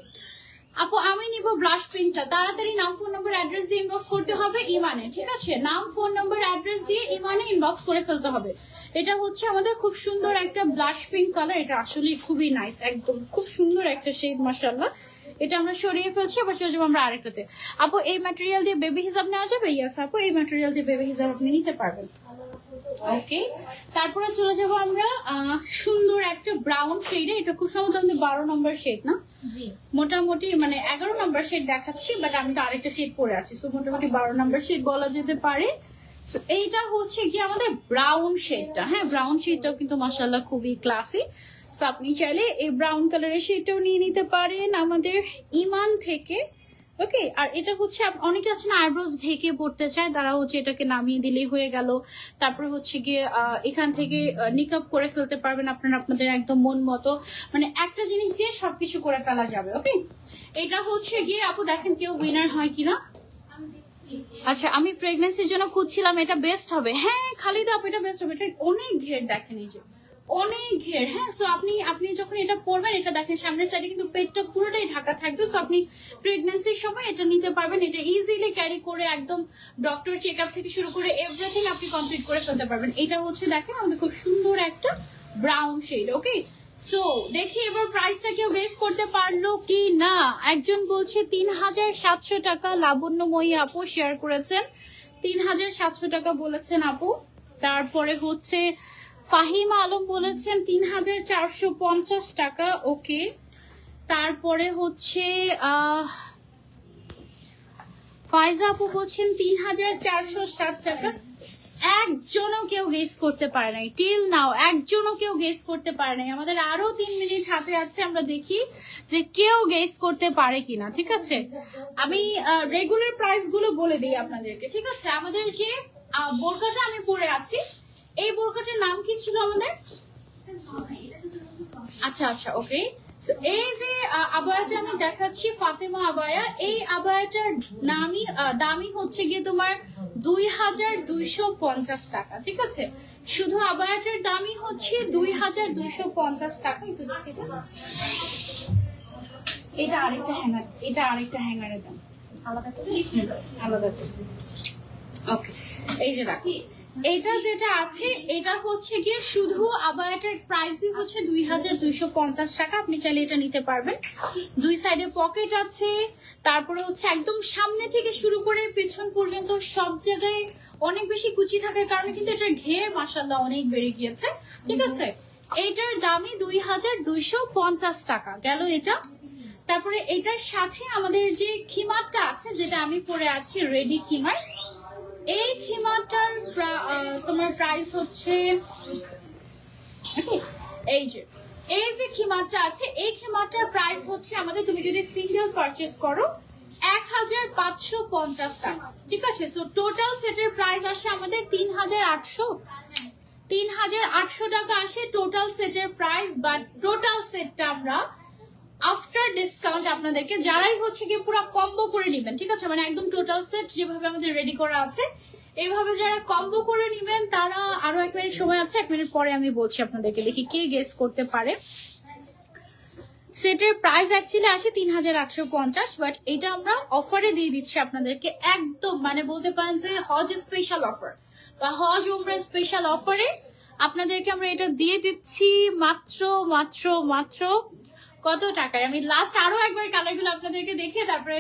Speaker 1: আপু আমি নিব ব্লাশ পিঙ্কটা, তাড়াতাড়ি নাম ফোন নম্বর অ্যাড্রেস দিয়ে ইনবক্স করতে হবে ইমানে, ঠিক আছে? নাম ফোন নম্বর অ্যাড্রেস দিয়ে ইমানে ইনবক্স করে ফেলতে হবে। এটা হচ্ছে আমাদের খুব সুন্দর একটা ব্লাশ পিঙ্ক কালার, এটা আসলে খুবই নাইস, একদম খুব সুন্দর একটা শেড, মাশাআল্লাহ। এটা আমরা সরিয়ে ফেলছি, আবার চলে যাবো আমরা আরেকটাতে। আপু এই ম্যাটেরিয়াল দিয়ে বেবি হিসাব নেওয়া যাবে? ইয়েস আপু, এই ম্যাটেরিয়াল দিয়ে বেবি হিসাব আপনি নিতে পারবেন। ওকে, তারপরে চলে যাবো আমরা সুন্দর একটা ব্রাউন শেডে। এটা খুব সম্ভবত 12 নম্বর শেড না? জি, মোটামুটি মানে 11 নম্বর শেড দেখাচ্ছি, বাট আমি তো আরেকটা শেড পরে আছি, সো মোটামুটি 12 নম্বর শেড বলা যেতে পারে। সো এইটা হচ্ছে কি আমাদের ব্রাউন শেডটা। হ্যাঁ, ব্রাউন শেডটাও কিন্তু মাশাআল্লাহ খুবই ক্লাসি, সো আপনি চাইলে এই ব্রাউন কালারের শেডটাও নিয়ে নিতে পারেন আমাদের ইমান থেকে। ওকে, আর এটা হচ্ছে অনেকে আছে না আইব্রোজ ঢেকে পড়তে চায়, তারা হচ্ছে এটাকে নামিয়ে দিলেই হয়ে গেল। তারপরে হচ্ছে গিয়ে এখান থেকে নিকআপ করে ফেলতে পারবেন আপনারা আপনাদের একদম মন মতো, মানে একটা জিনিস দিয়ে সবকিছু করে ফেলা যাবে। ওকে, এটা হচ্ছে গিয়ে আপু দেখেন কেউ উইনার হয় কিনা। আচ্ছা, আমি প্রেগনেন্সির জন্য খুঁজছিলাম, এটা বেস্ট হবে। হ্যাঁ খালিদা আপু, এটা বেস্ট হবে, এটা অনেক ঘের, দেখেন এই যে অনেক ঘের। হ্যাঁ, সো আপনি যখন এটা পরবেন, এটা দেখেন সামনের সাইডে কিন্তু পেটটা পুরোটাই ঢাকা থাকবে, সো আপনি প্রেগন্যান্সির সময় এটা নিতে পারবেন। এটা ইজিলি ক্যারি করে একদম ডক্টর চেক আপ থেকে শুরু করে এভরিথিং আপনি কমপ্লিট করে ফেলতে পারবেন। এটা হচ্ছে দেখেন আমাদের খুব সুন্দর একটা ব্রাউন শেড। ওকে, সো দেখি এবার প্রাইসটা কেউ গেস করতে পারলো কি না। একজন বলছে 3700 টাকা, লাবণ্যময়ী আপু শেয়ার করেছেন, 3700 টাকা বলেছেন আপু। তারপরে হচ্ছে ফাহিমা আলম বলেছেন 3450 টাকা। ওকে, তারপরে হচ্ছে ফাইজা আপু বলছেন 3460 টাকা। একজনও কেউ গেস করতে পারে নাই টিল নাও, একজনও কেউ গেস করতে পারে নাই। আমাদের আরো 3 মিনিট হাতে আছে, আমরা দেখি যে কেউ গেস করতে পারে কিনা। ঠিক আছে, আমি রেগুলার প্রাইস গুলো বলে দিই আপনাদেরকে, ঠিক আছে? আমাদের যে বোরকাটা আমি পরে আছি, এই বোরকাটার নাম কি ছিল আমাদের? আচ্ছা আচ্ছা, ওকে। এই যে আবায়াটা আমি দেখাচ্ছি ফাতেমা আবায়া, এই আবায়াটার দামই হচ্ছে গিয়ে তোমার 2250 টাকা। ঠিক আছে, শুধু আবায়াটার দামই হচ্ছে 2250 টাকা। এটা আরেকটা হ্যাঙ্গার, এটা আরেকটা হ্যাঙ্গারের দাম আলাদা আলাদা। ওকে, এই যে দেখো এটা যেটা আছে এটা হচ্ছে গিয়ে শুধু আবায়াটার প্রাইসই হচ্ছে 2250 টাকা। আপনি চাইলে এটা নিতে পারবেন। দুই সাইডে পকেট আছে, তারপরে হচ্ছে একদম সামনে থেকে শুরু করে পেছন পর্যন্ত সব জায়গায় অনেক বেশি কুচি থাকার কারণে কিন্তু এটার ঘের মাশাআল্লাহ অনেক বেড়ে গিয়েছে। ঠিক আছে, এইটার দামই 2250 টাকা গেল এটা। তারপরে এটার সাথে আমাদের যে খিমারটা আছে, যেটা আমি পরে আছি রেডি খিমার, এই খিমারটার তোমার প্রাইস হচ্ছে এই যে খিমারটা আছে, এই খিমারটার প্রাইস হচ্ছে আমাদের, তুমি যদি সিঙ্গেল পারচেজ করো 1550 টাকা। ঠিক আছে, সো টোটাল সেটের প্রাইস আসে আমাদের 3800 টাকা আসে টোটাল সেটের প্রাইস। বাট টোটাল সেটটা আমরা আফটার ডিসকাউন্ট আপনাদেরকে, যারাই হচ্ছে কি পুরো কম্বো করে নেবেন, ঠিক আছে, মানে একদম টোটাল সেট যেভাবে আমাদের রেডি করা আছে এইভাবে যারা কম্বো করে নেবেন তারা, আরো 1 মিনিট সময় আছে, 1 মিনিট পরে আমি বলছি আপনাদেরকে, দেখি কে গেস করতে পারে। সেটের প্রাইস অ্যাকচুয়ালি আসে 3850, বাট এটা আমরা অফারে দিয়ে দিচ্ছি আপনাদেরকে, একদম মানে বলতে পারেন যে হজ স্পেশাল অফার বা হজ উমরা স্পেশাল অফারে আপনাদেরকে আমরা এটা দিয়ে দিচ্ছি মাত্র মাত্র মাত্র কত টাকায়। আমি লাস্ট আরো একবার কালারগুলো আপনাদেরকে দেখে তারপরে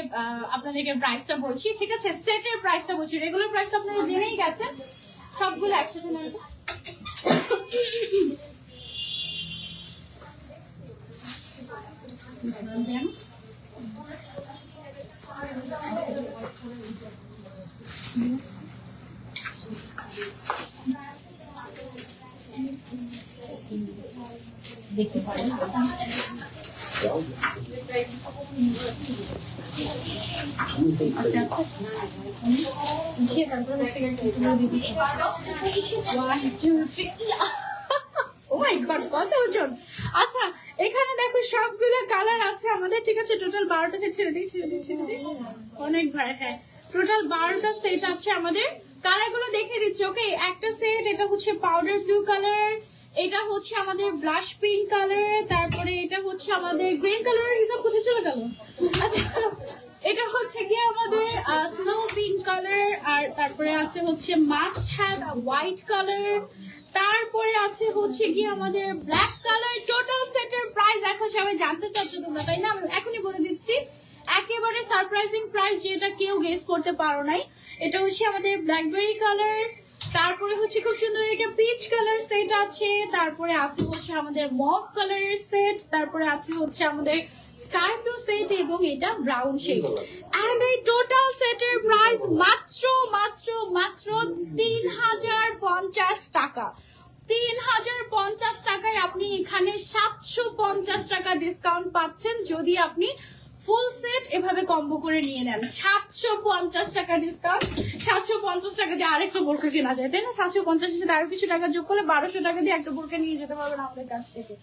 Speaker 1: আপনাদেরকে প্রাইসটা বলছি। ঠিক আছে, সেটের প্রাইসটা বলছি, রেগুলার প্রাইস আপনারা জেনেই গেছেন, সবগুলো একসাথে নয়। দেখতে পারেন কত ওজন। আচ্ছা এখানে দেখো সবগুলো কালার আছে আমাদের, ঠিক আছে। টোটাল 12টা সেট, ছেড়ে দিই অনেক ভাই। হ্যাঁ টোটাল 12টা সেট আছে আমাদের। কালার গুলো দেখে দিচ্ছি। ওকে একটা সেট, এটা হচ্ছে পাউডার ব্লু কালার, এটা হচ্ছে আমাদের ব্লাশ পিঙ্ক কালার, তারপরে এটা হচ্ছে আমাদের গ্রিন কালারের হিসাব কোথায় চলে গেল। আচ্ছা এটা হচ্ছে কি আমাদের স্নো পিঙ্ক কালার, আর তারপরে আছে হচ্ছে মাস্টার্ড হোয়াইট কালার, তারপরে আছে হচ্ছে কি আমাদের ব্ল্যাক কালার। টোটাল সেটের প্রাইস এখন সবাই জানতে চাচ্ছো তোমরা, তাই না? এখনই বলে দিচ্ছি, একেবারে সারপ্রাইজিং প্রাইস যেটা কেউ গেস করতে পারো নাই। এটা হচ্ছে আমাদের ব্ল্যাকবেরি কালার, তারপরে হচ্ছে খুব সুন্দর এটা পিচ কালার সেট আছে, তারপরে আছে হচ্ছে আমাদের মভ কালারের সেট, তারপরে আছে হচ্ছে আমাদের স্কাই ব্লু সেট এবং এটা ব্রাউন শেড। এন্ড এই টোটাল সেটের প্রাইস মাত্র মাত্র মাত্র 3050 টাকা। 3050 টাকায় আপনি এখানে 750 টাকা ডিসকাউন্ট পাচ্ছেন যদি আপনি ফুল সেট এভাবে কম্বো করে নিয়ে নেন। 750 টাকা ডিসকাউন্ট, 750 টাকা দিয়ে আরেকটা বোরকা কেনা যায়, তাই না? 750 এর সাথে আরো কিছু টাকা যোগ করলে 1200 টাকা দিয়ে একটা বোরকা নিয়ে যেতে পারবেন আমাদের কাছ থেকে।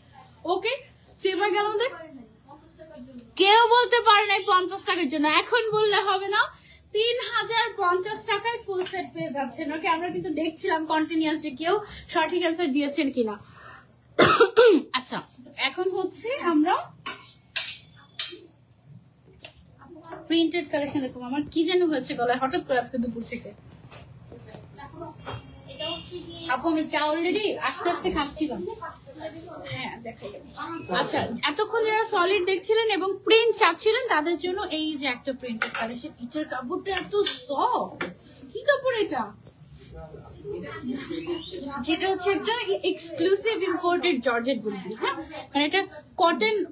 Speaker 1: ওকে সেবার গেল আমাদের। কেউ বলতে পারে নাই 50 টাকার জন্য, এখন বললে হবে না। 3050 টাকায় ফুল সেট পেয়ে যাচ্ছেন। ওকে আমরা কিন্তু দেখছিলাম কন্টিনিউয়াস যে কেউ সঠিক অ্যান্সার দিয়েছেন কিনা। আচ্ছা এখন হচ্ছে আমরা প্রিন্টেড কালেকশন দেখো। আমার কি যেন হয়েছে গলায় হঠাৎ করে আজকে দুপুর থেকে। আপু আমি চা অলরেডি আস্তে আস্তে খাচ্ছিলাম। হ্যাঁ দেখো। আচ্ছা এতক্ষণ যারা সলিড দেখছিলেন এবং প্রিন্ট চাচ্ছিলেন তাদের জন্য এই যে একটা প্রিন্টেড কালেকশন। এটার কাপড়টা এত সফট, কি কাপড় এটা? যেটা হচ্ছে একটা এক্সক্লুসিভ ইম্পোর্টেড জর্জেট বলবি। হ্যাঁ মানে এটা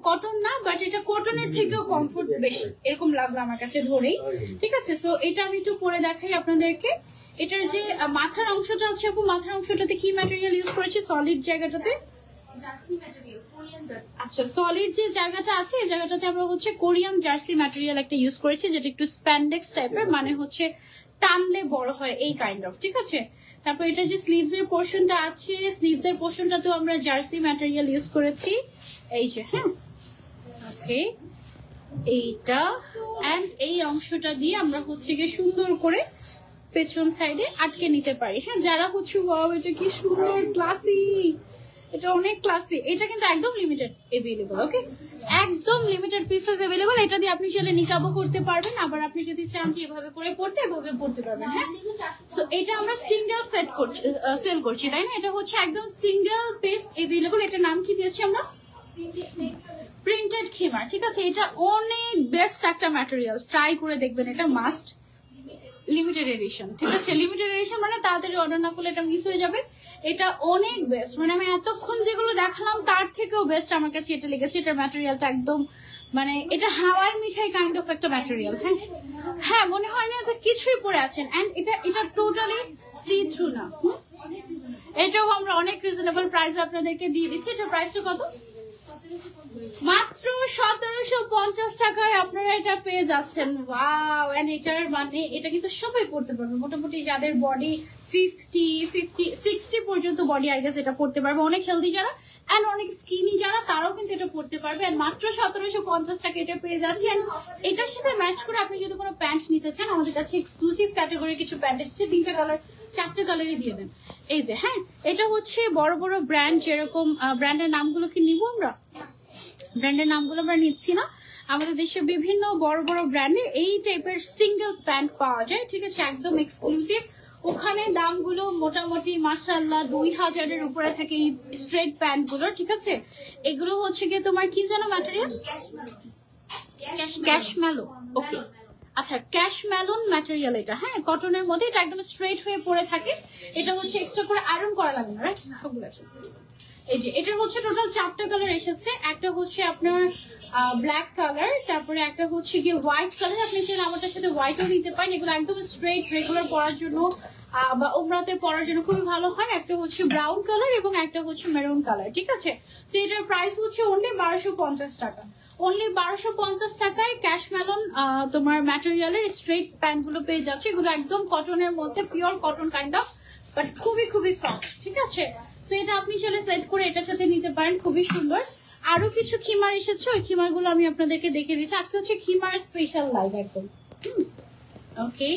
Speaker 1: কটন না, বাট এটা কটনের থেকেও কমফোর্ট বেশি, এরকম লাগলো আমার কাছে ধরেই। ঠিক আছে সো এটা আমি একটু পরে দেখাই আপনাদেরকে। এটার যে মাথার অংশটা আছে আপু, মাথার অংশটাতে কি ম্যাটেরিয়াল ইউজ করেছি? সলিড জায়গাটাতে, আচ্ছা সলিড যে জায়গাটা আছে এই জায়গাটাতে আমরা হচ্ছে কোরিয়ান জার্সি ম্যাটেরিয়াল একটা ইউজ করেছি, যেটা একটু স্প্যান্ডেক্স টাইপের, মানে হচ্ছে টানলে বড় হয় এই কাইন্ড অফ। ঠিক আছে তারপর এটা যে স্লিভস এর পোর্শনটা আছে, স্লিভস এর পোর্শনটাতেও আমরা জার্সি ম্যাটেরিয়াল ইউজ করেছি, এই যে। হ্যাঁ ওকে এইটা এন্ড এই অংশটা দিয়ে আমরা হচ্ছে গিয়ে সুন্দর করে পেছন সাইডে আটকে নিতে পারি। হ্যাঁ যারা হচ্ছে ওয়াও এটা কি সুন্দর ক্লাসি, এটা অনেক ক্লাসি। এটা কিন্তু একদম লিমিটেড এভেলেবল। ওকে একদম লিমিটেড পিসেস এভেলেবল। এটা দিয়ে আপনি চাইলে নিকাবও করতে পারবেন, আবার আপনি যদি চান যে এভাবে করে পড়তে এভাবে পড়তে পারবেন। হ্যাঁ সো এটা আমরা সিঙ্গেল সেট করছি, সেল করছি, তাই না? এটা হচ্ছে একদম সিঙ্গেল পিস এভেলেবল। এটার নাম কি দিয়েছি আমরা? প্রিন্টেড খিমার। ঠিক আছে এটা অনেক বেস্ট একটা ম্যাটেরিয়াল, ট্রাই করে দেখবেন, এটা মাস্ট। লিমিটেড এডিশন, ঠিক আছে লিমিটেড এডিশন মানে তাড়াতাড়ি অর্ডার না করলে এটা মিস হয়ে যাবে। এটা অনেক বেস্ট, মানে আমি এতক্ষণ যেগুলো দেখালাম তার থেকেও বেস্ট আমার কাছে এটা লেগেছে। এটার ম্যাটেরিয়ালটা একদম মানে এটা হাওয়াই মিঠাই কাইন্ড অফ একটা ম্যাটেরিয়াল। হ্যাঁ হ্যাঁ মনে হয় না যে কিছুই পরে আছেন। এন্ড এটা টোটালি সি থ্রু না। এটাও আমরা অনেক রিজনেবল প্রাইস আপনাদেরকে দিয়ে দিচ্ছি। এটার প্রাইসটা কত? মাত্র 1750 টাকায় আপনারা এটা পেয়ে যাচ্ছেন। ওয়াও এন্ড এটার মানে এটা কিন্তু সবাই পড়তে পারবে, মোটামুটি যাদের বডি 50-60 পর্যন্ত বডি আর গেছে এটা পড়তে পারবে। অনেক হেলদি যারা এন্ড অনেক স্কিনি যারা তারাও কিন্তু এটা পড়তে পারবে। এন্ড মাত্র 1750 টাকা এটা পেয়ে যাচ্ছেন। এটার সাথে ম্যাচ করে আপনি যদি কোনো প্যান্ট নিতে চান আমাদের কাছে এক্সক্লুসিভ ক্যাটাগরি কিছু প্যান্ট এসেছে, 3টে কালার 4টে কালারই দিয়ে দেন। এই যে হ্যাঁ এটা হচ্ছে বড় বড় ব্র্যান্ড, যেরকম ব্র্যান্ডের নামগুলো কি নিব আমরা? ব্র্যান্ডের নামগুলো আমরা নিচ্ছি না। আমাদের দেশে বিভিন্ন বড় বড় ব্র্যান্ডে এই টাইপের সিঙ্গেল প্যান্ট পাওয়া যায়। ঠিক আছে একদম এক্সক্লুসিভ। ওখানে দামগুলো মোটামুটি মাশাআল্লাহ 2000-এর উপরে থাকে এই স্ট্রেট প্যান্ট গুলো। ঠিক আছে এগুলো হচ্ছে গিয়ে তোমার কি যেন ম্যাটেরিয়াল? ক্যাশমেলো। ওকে আচ্ছা ক্যাশমেলন ম্যাটেরিয়াল এটা। হ্যাঁ কটনের মধ্যে, এটা একদম স্ট্রেট হয়ে পড়ে থাকে। এটা হচ্ছে এক্সট্রা করে আয়রন করা লাগে না, রাইট? সবগুলো এই যে এটার হচ্ছে টোটাল 4টা কালার এসেছে। একটা হচ্ছে আপনার ব্ল্যাক কালার, তারপরে একটা হচ্ছে গিয়ে হোয়াইট কালার। আপনি চাইলে আমাদের সাথে হোয়াইটও নিতে পারেন, এগুলো একদম স্ট্রেট রেগুলার পরার জন্য বা উমরাতে পরার জন্য খুবই ভালো হয়। একটা হচ্ছে ব্রাউন কালার এবং একটা হচ্ছে মেরুন কালার, ঠিক আছে। সো এটার প্রাইস হচ্ছে অনলি 1250 টাকা। অনলি 1250 টাকায় ক্যাশ মেলন তোমার ম্যাটেরিয়ালের স্ট্রেট প্যান্ট গুলো পেয়ে যাচ্ছে। এগুলো একদম কটনের মধ্যে, pure cotton kind of, but খুবই খুবই সফট, ঠিক আছে। সো এটা আপনি চলে সেট করে এটার সাথে নিতে পারেন, খুবই সুন্দর। আরো কিছু খিমার এসেছে, ওই খিমার গুলো আমি আপনাদেরকে দেখে দিচ্ছি। আজকে হচ্ছে খিমার স্পেশাল লাইভ একদম। ওকে,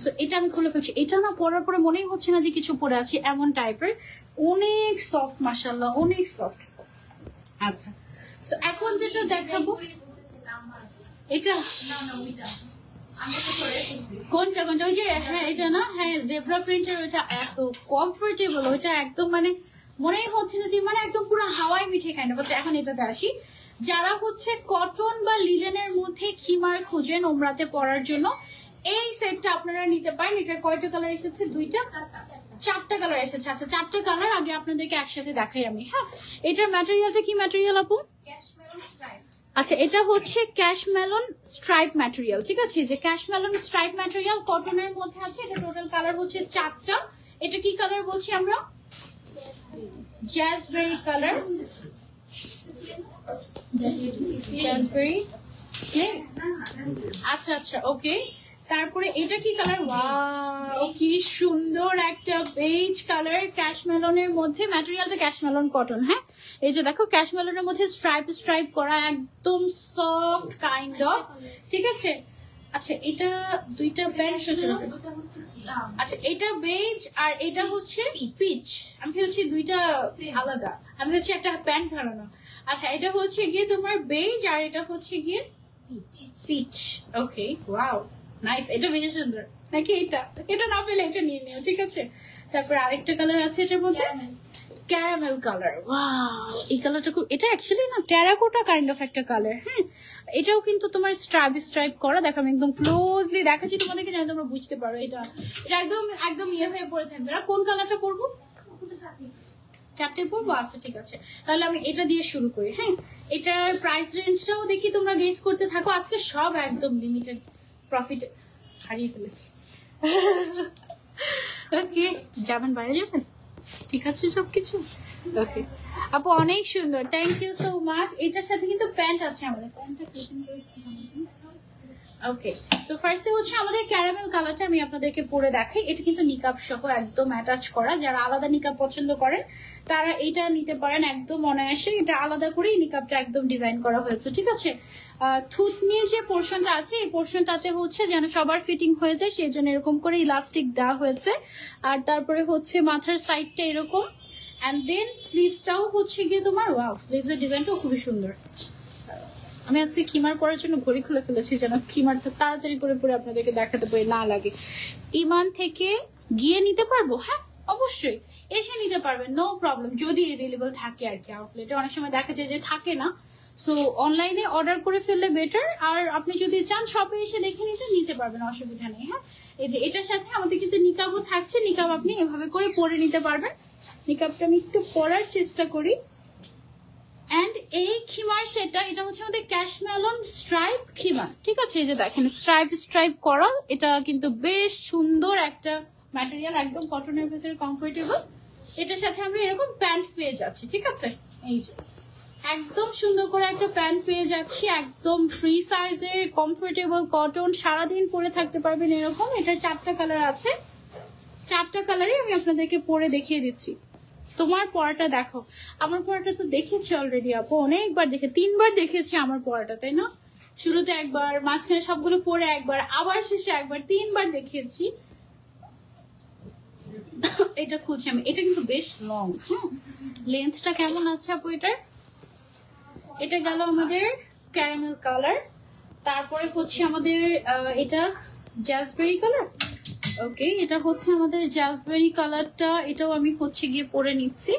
Speaker 1: সো এটা আমি খুলে ফেলছি। এটা না পরার পরে মনেই হচ্ছে না যে কিছু পরে আছি, এমন টাইপের, অনেক সফট, মাশাআল্লাহ অনেক সফট। আচ্ছা, সো এখন যেটা দেখাবো এটা কোনটা কোনটা, ওই যে হ্যাঁ এটা না, হ্যাঁ জেব্রা প্রিন্টের, ওইটা এত কমফোর্টেবল, ওইটা একদম মানে মনেই হচ্ছে না যে মানে একদম পুরো হাওয়াই মিঠে কাইন্ড অফ। এখন এটাতে আসি, যারা হচ্ছে কটন বা লিলেনের মধ্যে খিমার খুঁজেন ওমরাতে পরার জন্য, এই সেটটা আপনারা নিতে পারেন। এটার কয়টা কালার এসেছে? দুইটা, চারটা কালার এসেছে। আচ্ছা, চারটা কালার আগে আপনাদেরকে একসাথে দেখাই আমি। হ্যাঁ, এটার ম্যাটেরিয়ালটা কি ম্যাটেরিয়াল আপু? আচ্ছা, এটা হচ্ছে ক্যাশ মেলন স্ট্রাইপ ম্যাটেরিয়াল, ঠিক আছে। যে ক্যাশ মেলন স্ট্রাইপ ম্যাটেরিয়াল কটনের মধ্যে আছে। এটা টোটাল কালার হচ্ছে চারটা। এটা কি কালার বলছি আমরা? জ্যাজবেরি কালার, জ্যাজবেরি। আচ্ছা আচ্ছা, ওকে। তারপরে এটা কি কালার? ওয়াও, কি সুন্দর একটা বেজ কালার ক্যাশ মেলনের মধ্যে। ম্যাটেরিয়ালটা ক্যাশ মেলন কটন। হ্যাঁ, এই যে দেখো ক্যাশ মেলনের মধ্যে স্ট্রাইপ স্ট্রাইপ করা, একদম সফট কাইন্ড অফ, ঠিক আছে। আচ্ছা, এটা দুইটা প্যান্ট। আচ্ছা, এটা বেজ আর এটা হচ্ছে পিচ। আমি হচ্ছে দুইটা আলাদা, আমি হচ্ছে একটা প্যান্ট ধারণা। আচ্ছা, এটা হচ্ছে গিয়ে তোমার বেজ আর এটা হচ্ছে গিয়ে পিচ। ওকে, ওয়াও নাইস, এটা বেশি সুন্দর নাকি? এটা না পেলে এটা নিয়ে নিও, ঠিক আছে। তারপর আরেকটা কালার আছে এটার মধ্যে, ক্যারামেল কালার। ওয়াও, এই কালারটা খুব, এটা অ্যাকচুয়ালি না টেরাকোটা কাইন্ড অফ একটা কালার। হ্যাঁ, এটাও কিন্তু তোমার স্ট্রাইপ স্ট্রাইপ করা। দেখো আমি একদম ক্লোজলি দেখাচ্ছি তোমাদেরকে, যেন তোমরা বুঝতে পারো। এটা একদম একদম ইয়ে হয়ে পড়ে থাকবে। আর কোন কালারটা পরবো? চারটে পরবো। আচ্ছা, ঠিক আছে, তাহলে আমি এটা দিয়ে শুরু করি। হ্যাঁ, এটার প্রাইস রেঞ্জটাও দেখি, তোমরা গেস করতে থাকো। আজকে সব একদম লিমিটেড প্রফিট, হারিয়ে ফেলেছি। ওকে, যাবেন বাইরে যাবেন, ঠিক আছে সবকিছু। ওকে আপু, অনেক সুন্দর, থ্যাংক ইউ সো মাচ। এটার সাথে কিন্তু প্যান্ট আছে আমাদের। ওকে, সো ফার্স্টে হচ্ছে আমাদের ক্যারামেল কালারটা আমি আপনাদেরকে পরে দেখাই। এটা কিন্তু নিকাব সহ একদম অ্যাটাচ করা। যারা আলাদা নিকাব পছন্দ করেন তারা এটা নিতে পারেন একদম অনায়াসে। এটা আলাদা করেই নিকাবটা একদম ডিজাইন করা হয়েছে, ঠিক আছে। থুতনির যে পোর্শনটা আছে, এই পোর্শনটাতে হচ্ছে যেন সবার ফিটিং হয়ে যায়, সেই জন্য এরকম করে ইলাস্টিক দেওয়া হয়েছে। আর তারপরে হচ্ছে মাথার সাইডটা এরকম, অ্যান্ড দেন স্লিভসটাও হচ্ছে গিয়ে তোমার, ওয়াও, স্লিভসের ডিজাইনটাও খুবই সুন্দর। আমি আজকে খিমার পরার জন্য ঘড়ি খুলে ফেলেছি, যেন খিমারটা তাড়াতাড়ি করে পরে আপনাদেরকে দেখাতে পারি, না লাগে। ইমান থেকে গিয়ে নিতে পারবো? হ্যাঁ, অবশ্যই এসে নিতে পারবেন, নো প্রবলেম, যদি এভেলেবল থাকে আর কি। আউটলেটে অনেক সময় দেখা যায় যে থাকে না, সো অনলাইনে অর্ডার করে ফেললে বেটার। আর আপনি যদি চান শপে এসে দেখে নিতে পারবেন, অসুবিধা নেই। হ্যাঁ, এই যে এটার সাথে আমাদের কিন্তু নিকাবও থাকছে। নিকাব আপনি এভাবে করে পরে নিতে পারবেন। নিকাবটা আমি একটু পরার চেষ্টা করি। এন্ড এই খিমার সেটটা, এটা হচ্ছে আমাদের ক্যাশ মেলন স্ট্রাইপ খিমার, ঠিক আছে। এই যে দেখেন স্ট্রাইপ স্ট্রাইপ করা, এটা কিন্তু বেশ সুন্দর একটা ম্যাটেরিয়াল, একদম কটনের ভেতরে কমফোর্টেবল। এটার সাথে আমরা এরকম প্যান্ট পেয়ে যাচ্ছি, ঠিক আছে। এই যে একদম সুন্দর করে একটা প্যান্ট পেয়ে যাচ্ছি, একদম ফ্রি সাইজের কমফোর্টেবল কটন, সারাদিন পরে থাকতে পারবেন এরকম। এটার চারটা কালার আছে, চারটা কালারই আমি আপনাদেরকে পরে দেখিয়ে দিচ্ছি। তোমার পরাটা দেখো, আমার পরাটা তো দেখেছি অলরেডি আপু, অনেকবার দেখে, 3 বার দেখেছি আমার পরাটা, তাই না? শুরুতে একবার, মাঝখানে সবগুলো পরে একবার, আবার শেষে একবার, 3 বার দেখিয়েছি। এটা খুলছি আমি, এটা কিন্তু বেশ লং। লেন্থটা কেমন আছে আপু এটার? এটা গেল আমাদের ক্যারামেল কালার। তারপরে হচ্ছে আমাদের এটা জ্যাজবেরি কালার। ওকে, এটা হচ্ছে আমাদের জ্যাজবেরি কালারটা, এটাও আমি হচ্ছে গিয়ে পরে নিচ্ছি।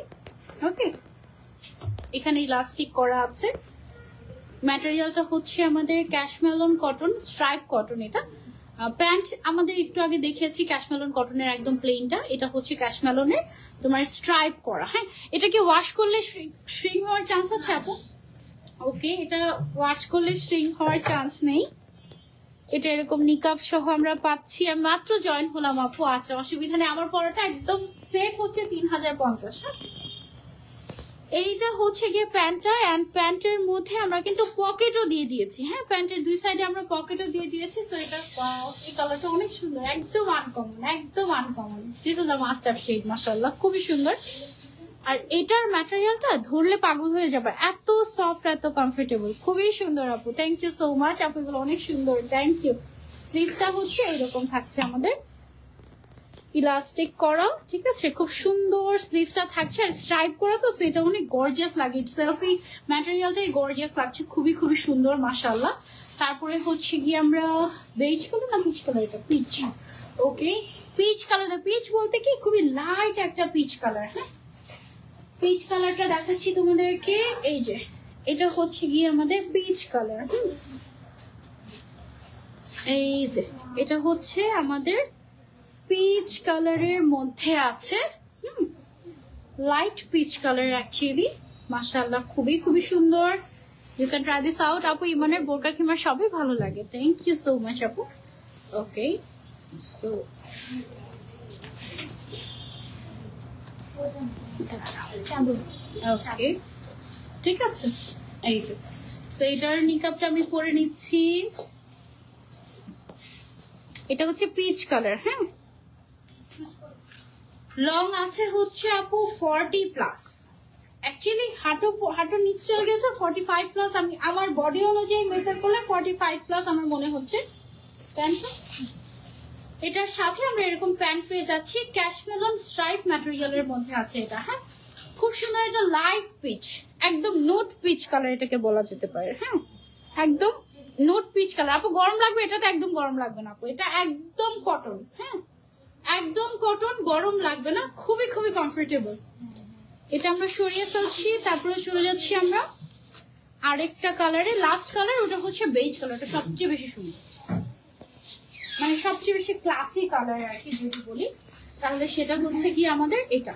Speaker 1: ওকে, এখানে ইলাস্টিক করা আছে। ম্যাটেরিয়ালটা হচ্ছে আমাদের ক্যাশমেলন কটন, স্ট্রাইপ কটন। এটা প্যান্ট আমাদের একটু আগে দেখিয়েছি ক্যাশমেলন কটনের একদম প্লেনটা। এটা হচ্ছে ওকে, এটা ওয়াশ করলে স্ট্রিং হওয়ার চান্স নেই। এটা এরকম নিকাব সহ আমরা পাচ্ছি। আমি মাত্র জয়েন হলাম আপু। আচ্ছা, অসুবিধা নেই। আমার পড়াটা একদম সেট হচ্ছে 3050। এইটা হচ্ছে গিয়ে প্যান্টটা, এন্ড প্যান্টের মধ্যে আমরা কিন্তু পকেটও দিয়ে দিয়েছি। হ্যাঁ, প্যান্টের দুই সাইডে আমরা পকেটও দিয়ে দিয়েছি। সো এটা এই কালারটা অনেক সুন্দর, একদম আনকমন, একদম uncommon. This is a must have shade, মাশাআল্লাহ, খুবই সুন্দর। আর এটার ম্যাটেরিয়ালটা ধরলে পাগল হয়ে যাবে, এত সফট, এত কমফোর্টেবল, খুবই সুন্দর আপু। থ্যাংক ইউ সো মাচ আপু, এগুলো অনেক সুন্দর, থ্যাংক ইউ। স্লিভসটা হচ্ছে এরকম থাকছে আমাদের, ইলাস্টিক করা, ঠিক আছে, খুব সুন্দর স্লিভসটা থাকছে। আর স্ট্রাইপ করা তো, সেটা অনেক গর্জিয়াস লাগে। সেলফি ম্যাটেরিয়ালটাই গর্জিয়াস লাগছে, খুবই খুবই সুন্দর, মাশাআল্লাহ। তারপরে হচ্ছে গিয়ে আমরা বেজ কালার না পিচ কালার, এটা পিচ, ওকে, পিচ কালার। পিচ বলতে কি খুবই লাইট একটা পিচ কালার। হ্যাঁ, পিচ কালারটা দেখাচ্ছি তোমাদেরকে। এই যে এটা হচ্ছে গিয়ে আমাদের পিচ কালার। এই যে এটা হচ্ছে আমাদের পিচ কালারের মধ্যে আছে, লাইট পিচ কালার অ্যাকচুয়ালি, মাশাআল্লাহ, খুবই খুবই সুন্দর। You can try this out আপু। ইমানের বোরকা খিমার সবই ভালো লাগে। থ্যাংক ইউ সো মাচ আপু। ওকে, সো ওকে, ঠিক আছে। এই যে সেইটার নিকাবটা আমি পরে নিচ্ছি। এটা হচ্ছে পিচ কালার। হ্যাঁ, লং আছে হচ্ছে আপু 40+। অ্যাকচুয়ালি হাঁটু নিচে চলে গেছে 45+। আমি আমার বডি অনুযায়ী মেজার করলে 45+ আমার মনে হচ্ছে। এটার সাথে আমরা এরকম প্যান্ট পেয়ে যাচ্ছি, ক্যাশমেলন স্ট্রাইপ ম্যাটেরিয়ালের মধ্যে আছে এটা। হ্যাঁ, খুব সুন্দর, এটা লাইট পিচ, একদম নোট পিচ কালার এটাকে বলা যেতে পারে। হ্যাঁ, একদম নোট পিচ কালার। আপু গরম লাগবে? এটাতে একদম গরম লাগবে না আপু, এটা একদম কটন। হ্যাঁ, একদম কটন, গরম লাগবে না, খুবই খুবই কমফোর্টেবল। এটা আমরা সরিয়ে ফেলছি, তারপরে চলে যাচ্ছি আমরা আরেকটা কালারে, লাস্ট কালার, ওটা হচ্ছে বেজ কালার। ওটা সবচেয়ে বেশি সুন্দর, মানে সবচেয়ে বেশি ক্লাসি কালার আর কি যদি বলি, তাহলে সেটা হচ্ছে কি আমাদের এটা।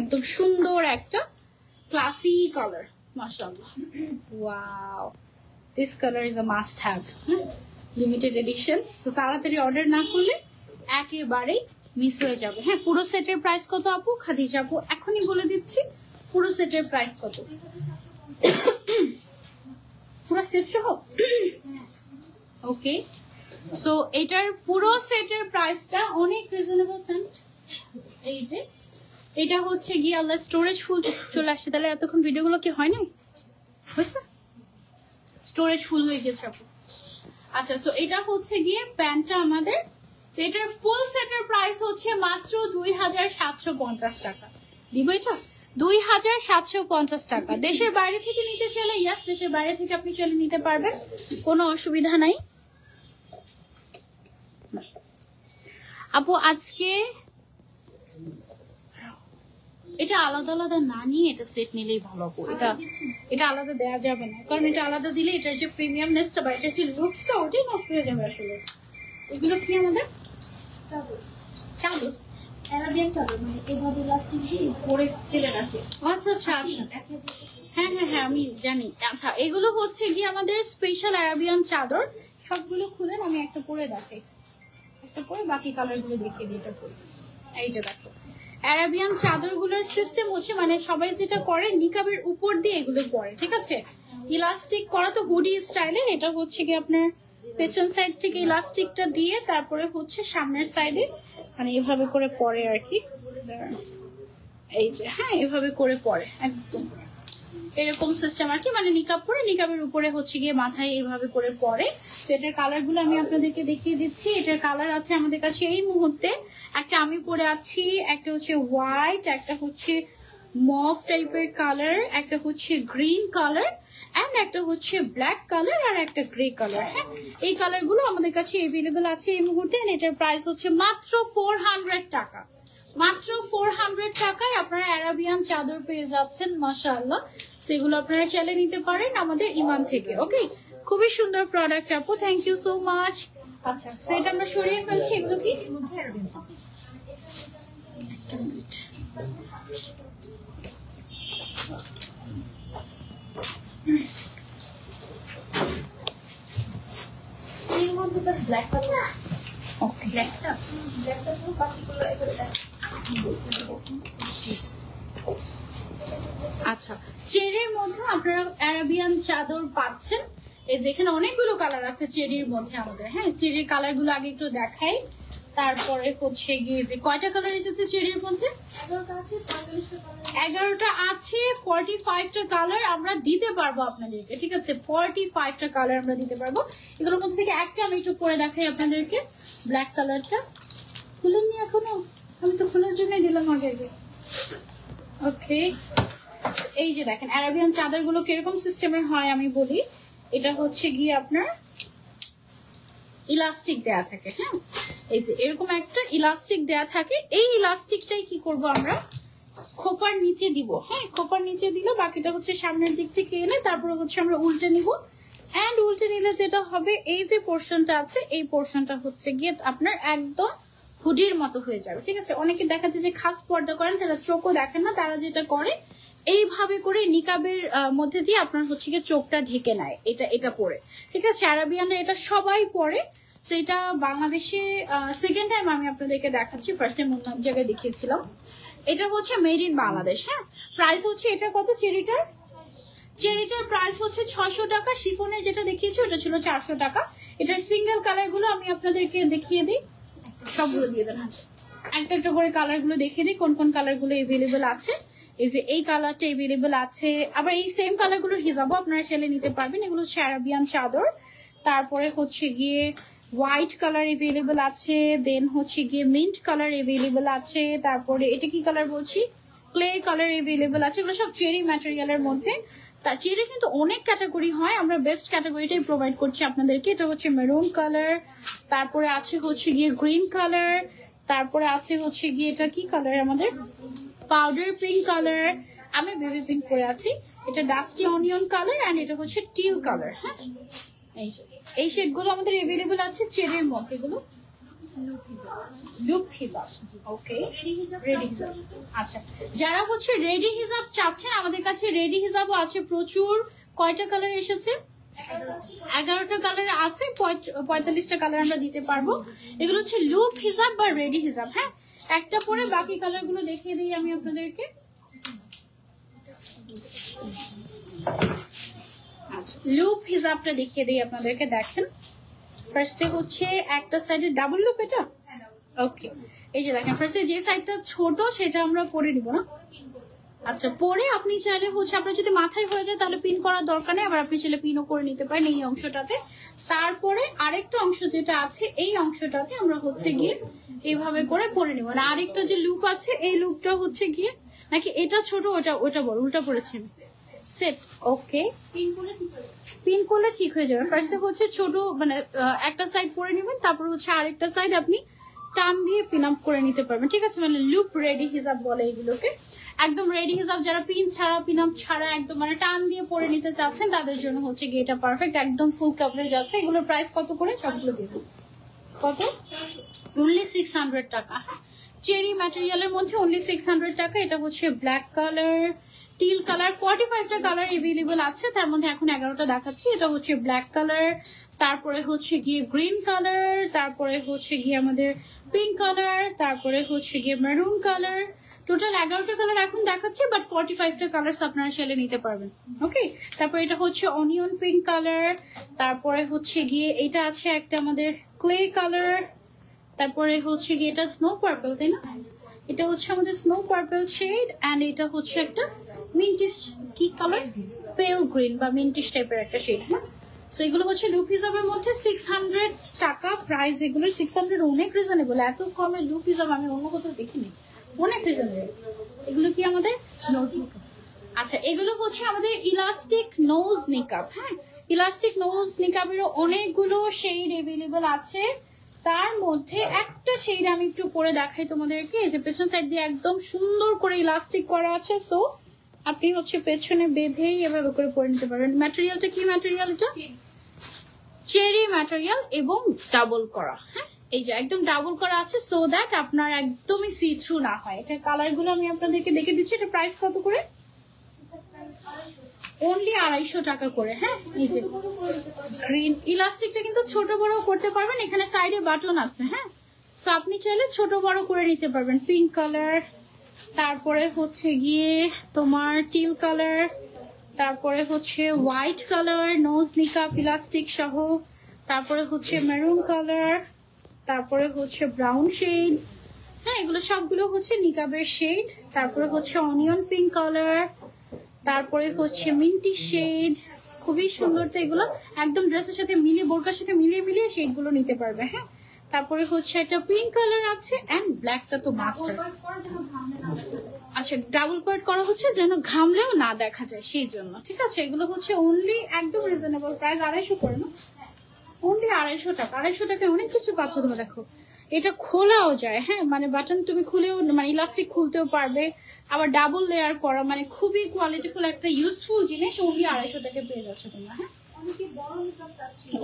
Speaker 1: একদম সুন্দর একটা ক্লাসি কালার, মাশাআল্লাহ, wow, this colour is a must have, limited edition. So তাড়াতাড়ি অর্ডার না করলে একেবারেই মিস হয়ে যাবে। হ্যাঁ, পুরো সেটের প্রাইস কত আপু? খাদিজা আপু এখনই বলে দিচ্ছি, পুরো সেটের প্রাইস কত, পুরো সেট সহ। ওকে, সো এটার পুরো সেটের প্রাইসটা অনেক রিজনেবল ফ্রেন্ড। এই যে এটা হচ্ছে গিয়ে আল্লাহ স্টোরেজ ফুল চলে আসছে। তাহলে এতক্ষণ ভিডিওগুলো কি হয় নাই? হয়েছে, স্টোরেজ ফুল হয়ে গেছে আপু। আচ্ছা, সো এটা হচ্ছে গিয়ে প্যান্টটা আমাদের। এটার ফুল সেটের প্রাইস হচ্ছে মাত্র 2750 টাকা। দিব এটা 2750 টাকা। দেশের বাইরে থেকে নিতে চাইলে ইয়াস, দেশের বাইরে থেকে আপনি চলে নিতে পারবেন, কোনো অসুবিধা নাই আপু। আজকে এটা আলাদা আলাদা না নিয়ে এটা সেট নিলেই ভালো আপু। এটা আলাদা দেওয়া যাবে না, কারণ এটা আলাদা দিলে এটার যে প্রিমিয়ামনেসটা বা এটার যে লুকসটা ওটাই নষ্ট হয়ে যাবে আসলে। এগুলো কি আমাদের চাদর, অ্যারাবিয়ান চাদর, মানে এভাবে ইলাস্টিক দিয়ে পরে ফেলে রাখে। আচ্ছা আচ্ছা আচ্ছা, হ্যাঁ হ্যাঁ হ্যাঁ আমি জানি। আচ্ছা, এগুলো হচ্ছে কি আমাদের স্পেশাল অ্যারাবিয়ান চাদর। সবগুলো খুলেন, আমি একটা পরে দেখাই, একটা পরে বাকি কালার গুলো দেখিয়ে দিই। এটা পরে, এই যে দেখো, অ্যারাবিয়ান চাদরগুলোর সিস্টেম হচ্ছে, মানে সবাই যেটা করে নিকাবের উপর দিয়ে এগুলো পরে, ঠিক আছে, ইলাস্টিক করা তো হুডি স্টাইলের। এটা হচ্ছে কি আপনার পেছন সাইড থেকে ইলাস্টিকটা দিয়ে তারপরে হচ্ছে সামনের সাইডে মানে এভাবে করে পরে আর কি। এই যে হ্যাঁ, এভাবে করে পরে, একদম এরকম সিস্টেম আর কি, মানে নিকাব পরে নিকাবের উপরে হচ্ছে গিয়ে মাথায় এইভাবে করে পরে। সেটার কালার গুলো আমি আপনাদেরকে দেখিয়ে দিচ্ছি। এটার কালার আছে আমাদের কাছে এই মুহূর্তে, একটা আমি পরে আছি, একটা হচ্ছে হোয়াইট, একটা হচ্ছে মভ টাইপের কালার, একটা হচ্ছে গ্রিন কালার, এন্ড একটা হচ্ছে ব্ল্যাক কালার, আর একটা গ্রে কালার। হ্যাঁ, এই কালার গুলো আমাদের কাছে এভেলেবেল আছে এই মুহূর্তে। এটার প্রাইস হচ্ছে মাত্র 400 টাকা। মাত্র 400 টাকায় আপনারা অ্যারাবিয়ান চাদর পেয়ে যাচ্ছেন, মাশাআল্লাহ। সেগুলো আপনারা চাইলে নিতে পারেন আমাদের ইমান থেকে। ওকে, খুবই সুন্দর প্রোডাক্ট আপু, থ্যাংক ইউ সো মাচ। আচ্ছা, সো এটা আমরা সরিয়ে ফেলছি। এগুলো কি আচ্ছা, চেরির মধ্যে আপনারা অ্যারাবিয়ান চাদর পাচ্ছেন। এই যেখানে অনেকগুলো কালার আছে চেরির মধ্যে আমাদের। হ্যাঁ, চেরির কালার গুলো আগে একটু দেখাই, তারপরে হচ্ছে গিয়ে যে কয়টা কালার এসেছে চেরির মধ্যে? 11টা আছে, 45টা কালার আমরা দিতে পারবো আপনাদেরকে। ঠিক আছে, 45টা কালার আমরা দিতে পারবো। এগুলোর মধ্যে থেকে একটা আমি একটু পরে দেখাই আপনাদেরকে। ব্ল্যাক কালারটা খুলেননি এখনো? আমি তো খোলার জন্যই দিলাম আগে আগে। ওকে, এই যে দেখেন অ্যারাবিয়ান চাদর গুলো কিরকম সিস্টেমের হয় আমি বলি। এটা হচ্ছে গিয়ে আপনার ইলাস্টিক দেয়া থাকে। হ্যাঁ, এই যে এরকম একটা ইলাস্টিক দেয়া থাকে। এই ইলাস্টিকটাই কি করব আমরা খোপার নিচে দিব। হ্যাঁ, খোপার নিচে দিলে বাকিটা হচ্ছে সামনের দিক থেকে এনে তারপরে হচ্ছে আমরা উল্টে নিব। এন্ড উল্টে নিলে যেটা হবে, এই যে পোর্শনটা আছে এই পোর্শনটা হচ্ছে গিয়ে আপনার একদম হুডির মতো হয়ে যাবে। ঠিক আছে, অনেকে দেখা যায় যে খাস পর্দা করেন, তারা চোখও দেখেন না, তারা যেটা করে এইভাবে করে নিকাবের মধ্যে দিয়ে আপনার হচ্ছে গিয়ে চোখটা ঢেকে নেয়। এটা পরে, ঠিক আছে, আরাবিয়ানরা এটা সবাই পরে। সেটা বাংলাদেশে সেকেন্ড টাইম আমি আপনাদেরকে দেখাচ্ছি, ফার্স্ট টাইম অন্য জায়গায় দেখিয়েছিলাম। এটা হচ্ছে মেড ইন বাংলাদেশ। হ্যাঁ, প্রাইস হচ্ছে এটা কত? চেরিটার প্রাইস হচ্ছে 600 টাকা। শিফনের যেটা দেখিয়েছি ওটা ছিল 400 টাকা। এটার সিঙ্গেল কালার গুলো আমি আপনাদেরকে দেখিয়ে দিই, সবগুলো দিয়ে দেন। একটা একটা করে কালার গুলো দেখিয়ে দিই কোন কোন কালার গুলো এভেলেবেল আছে। এই যে এই কালারটা এভেলেবেল আছে, আবার এই সেম কালার গুলোর হিসাবও আপনারা সেলে নিতে পারবেন। এগুলো হচ্ছে আরাবিয়ান চাদর। তারপরে হচ্ছে গিয়ে হোয়াইট কালার এভেলেবেল আছে, দেন হচ্ছে গিয়ে মিন্ট কালার এভেলেবেল আছে, তারপরে এটা কি কালার বলছি, ক্লে কালার এভেলেবেল আছে। এগুলো সব চেরি ম্যাটেরিয়ালের মধ্যে। তা চেরি কিন্তু অনেক ক্যাটাগরি হয়, আমরা বেস্ট ক্যাটাগরিটাই প্রোভাইড করছি আপনাদেরকে। এটা হচ্ছে মেরুন কালার, তারপরে আছে হচ্ছে গিয়ে গ্রিন কালার, তারপরে আছে হচ্ছে গিয়ে এটা কি কালার আমাদের, পাউডার পিঙ্ক কালার, আমি বেবি পিঙ্ক পরে আছি, এটা ডাস্টি অনিয়ন কালার, এন্ড এটা হচ্ছে টিল কালার। হ্যাঁ, এই শেড গুলো আমাদের এভেলেবেল আছে চেরির মধ্যে। এগুলো লুপ হিজাব। ওকে, রেডি হিজাব। আচ্ছা, যারা হচ্ছে রেডি হিজাব চাচ্ছেন, আমাদের কাছে রেডি হিজাবও আছে প্রচুর। কয়টা কালার এসেছে? 11টা কালার আছে, 45টা কালার আমরা দিতে পারবো। এগুলো হচ্ছে লুপ হিজাব বা রেডি হিজাব। হ্যাঁ, একটা পরে বাকি কালার গুলো দেখিয়ে দিই আমি আপনাদেরকে। আচ্ছা, লুপ হিজাবটা দেখিয়ে দিই আপনাদেরকে। দেখেন, ফার্স্টে হচ্ছে একটা সাইডে ডাবল লুপ। এটা ওকে, এই যে দেখেন ফার্স্টে যে সাইডটা ছোট সেটা আমরা পরে নিব না। আচ্ছা, পরে আপনি চাইলে হচ্ছে আপনার যদি মাথায় হয়ে যায় তাহলে পিন করার দরকার নেই, আবার আপনি চাইলে পিনও করে নিতে পারেন এই অংশটাতে। তারপরে আরেকটা অংশ যেটা আছে এই অংশটাতে আমরা হচ্ছে গিয়ে এইভাবে করে পরে নিব। আর আরেকটা যে লুপ আছে এই লুপটা হচ্ছে গিয়ে, নাকি এটা ছোট ওটা বড়, উল্টা পড়েছে সেট। ওকে, পিন করলে ঠিক হয়ে যাবে। ফার্স্টে হচ্ছে ছোট মানে একটা সাইড পরে নেবেন, তারপর হচ্ছে আরেকটা সাইড আপনি টান দিয়ে পিন আপ করে নিতে পারবেন। ঠিক আছে, মানে লুপ রেডি হিসাব বলে এগুলোকে। একদম রেডি হিসাব যারা পিন ছাড়া পিন আপ ছাড়া একদম মানে টান দিয়ে পরে নিতে চাচ্ছেন তাদের জন্য হচ্ছে গিয়ে এটা পারফেক্ট, একদম ফুল কভারেজ আছে। এগুলোর প্রাইস কত করে সবগুলো দিয়ে দেবো? কত? অনলি 600 টাকা। চেরি ম্যাটেরিয়ালের মধ্যে অনলি 600 টাকা। এটা হচ্ছে ব্ল্যাক কালার, টিল কালার, 45টা কালার এভেলেবেল আছে, তার মধ্যে এখন 11টা দেখাচ্ছি। এটা হচ্ছে ব্ল্যাক কালার, তারপরে হচ্ছে গিয়ে গ্রিন কালার, তারপরে হচ্ছে গিয়ে আমাদের পিঙ্ক কালার, তারপরে হচ্ছে গিয়ে মেরুন কালার। টোটাল 11টা কালার এখন দেখাচ্ছি, বাট 45টা কালার আপনারা সেলে নিতে পারবেন। ওকে, তারপরে এটা হচ্ছে অনিয়ন পিঙ্ক কালার, তারপরে হচ্ছে গিয়ে এটা আছে একটা আমাদের ক্লে কালার, তারপরে হচ্ছে গিয়ে এটা স্নো পার্পল, তাই না? এটা হচ্ছে আমাদের স্নো পার্পল শেড, এন্ড এটা হচ্ছে একটা মিন্টিশ কি কালার, পেল গ্রিন বা মিন্টিশ টাইপের একটা শেড। হ্যাঁ, সো এগুলো হচ্ছে লুপ হিসাবের মধ্যে 600 টাকা প্রাইস। এগুলোর 600 অনেক রিজনেবল, এত কমে লুপ হিসাব আমি অন্য কোথাও দেখিনি, অনেক রিজনেবল। এগুলো কি আমাদের নোজ নিকাব। আচ্ছা, এগুলো হচ্ছে আমাদের ইলাস্টিক নোজ নিকাব। হ্যাঁ, ইলাস্টিক নোজ নিকাবেরও অনেকগুলো শেড এভেলেবল আছে। তার মধ্যে একটা শেড আমি একটু পরে দেখাই তোমাদেরকে। এই যে পেছন সাইড দিয়ে একদম সুন্দর করে ইলাস্টিক করা আছে, সো আপনি হচ্ছে পেছনে বেঁধেই এভাবে করে পরে নিতে পারবেন। ম্যাটেরিয়ালটা কি ম্যাটেরিয়াল? এটা চেরি ম্যাটেরিয়াল এবং ডাবল করা। হ্যাঁ, এই যে একদম ডাবল করা আছে, সো দ্যাট আপনার একদমই সি থ্রু না হয়। এটা কালার গুলো আমি আপনাদেরকে দেখে দিচ্ছি। এটা প্রাইস কত করে? অনলি 250 টাকা করে। হ্যাঁ, এই যে গ্রিন ইলাস্টিকটা কিন্তু ছোট বড় করতে পারবেন, এখানে সাইডে বাটন আছে। হ্যাঁ, সো আপনি চাইলে ছোট বড় করে নিতে পারবেন। পিঙ্ক কালার, তারপরে হচ্ছে গিয়ে তোমার টিল কালার, তারপরে হচ্ছে হোয়াইট কালার নোজ নিকাব ইলাস্টিক সহ, তারপরে হচ্ছে মেরুন কালার, তারপরে হচ্ছে ব্রাউন শেড। হ্যাঁ, এগুলো সবগুলো হচ্ছে নিকাবের শেড। তারপরে হচ্ছে অনিয়ন পিঙ্ক কালার, তারপরে হচ্ছে মিন্টি শেড। খুবই সুন্দর, তো এগুলো একদম ড্রেসের সাথে মিলিয়ে, বোরকার সাথে মিলিয়ে মিলিয়ে শেডগুলো নিতে পারবে। হ্যাঁ, তারপরে হচ্ছে একটা পিঙ্ক কালার আছে এন্ড ব্ল্যাকটা তো মাস্টার। আচ্ছা, ডাবল কোয়ার্ট করা হচ্ছে যেন ঘামলেও না দেখা যায় সেই জন্য। ঠিক আছে, এগুলো হচ্ছে অনলি একদম রিজনেবল প্রাইস, 250 করে না, অনলি 250 টাকা। 250 টাকায় অনেক কিছু পাচ্ছ তোমরা। দেখো, এটা খোলাও যায়। হ্যাঁ, মানে বাটন তুমি খুলেও, মানে ইলাস্টিক খুলতেও পারবে, আবার ডাবল লেয়ার করা, মানে খুবই কোয়ালিটিফুল একটা ইউজফুল জিনিস অনলি 250 টাকায় পেয়ে যাচ্ছ তোমরা। হ্যাঁ,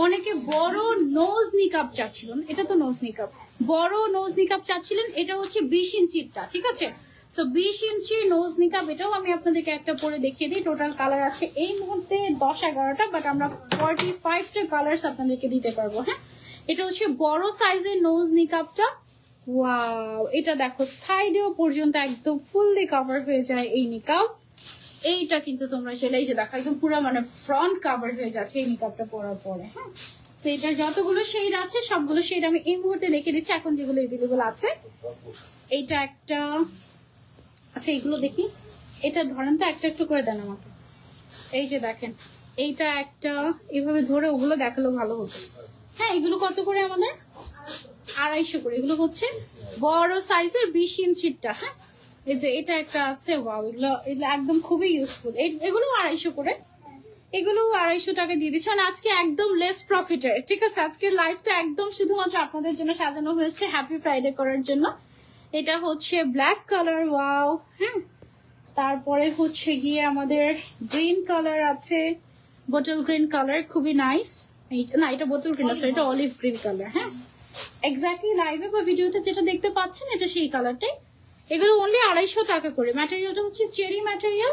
Speaker 1: অনেকে বড় নোজ নিকাব চাচ্ছিলেন, এটা তো নোজ নিকাব, বড় নোজ নিকাব চাচ্ছিলেন, এটা হচ্ছে 20 ইঞ্চিটা। ঠিক আছে, সো 20 ইঞ্চির নোজ নিকাব, এটাও আমি আপনাদেরকে একটা পরে দেখিয়ে দিই। টোটাল কালার আছে এই মুহূর্তে 10-11টা, বাট আমরা 45টা কালার্স আপনাদেরকে দিতে পারবো। হ্যাঁ, এটা হচ্ছে বড় সাইজের নোজ নিকাবটা। ওয়াও, এটা দেখো সাইডেও পর্যন্ত একদম ফুললি কভার হয়ে যায় এই নিকাব। এইটা কিন্তু তোমরা চলে, এই যে দেখো একদম পুরো মানে ফ্রন্ট কভার হয়ে যাচ্ছে এই নিকাবটা পরার পরে। হ্যাঁ, তো এটার যতগুলো শেড আছে সবগুলো শেড আমি এই মুহূর্তে রেখে দিচ্ছি এখন যেগুলো এভেলেবল আছে। এইটা একটা, আচ্ছা এইগুলো দেখি, এটা ধরেন তো একটা একটু করে দেন আমাকে। এই যে দেখেন, এইটা একটা, এইভাবে ধরে ওগুলো দেখালেও ভালো হতো। হ্যাঁ, এগুলো কত করে আমাদের? 250 করে। এগুলো হচ্ছে বড় সাইজের 20 ইঞ্চিটা। হ্যাঁ, এই যে এটা একটা আছে, ওয়াও, এগুলো একদম খুবই ইউজফুল। এগুলো 250 করে, এগুলো 250 টাকা দিয়ে দিচ্ছি। মানে আজকে একদম লেস প্রফিটের। ঠিক আছে, আজকে লাইফটা একদম শুধুমাত্র আপনাদের জন্য সাজানো হয়েছে হ্যাপি ফ্রাইডে করার জন্য। এটা হচ্ছে ব্ল্যাক কালার, ওয়াও। হ্যাঁ, তারপরে হচ্ছে গিয়ে আমাদের গ্রিন কালার আছে, বোটল গ্রিন কালার, খুবই নাইস। না, এটা বোতল গ্রিন আছে, এটা অলিভ গ্রিন কালার। হ্যাঁ, এক্স্যাক্টলি লাইভে বা ভিডিওতে যেটা দেখতে পাচ্ছেন এটা সেই কালারটাই। এগুলো অনলি 250 টাকা করে। ম্যাটেরিয়ালটা হচ্ছে চেরি ম্যাটেরিয়াল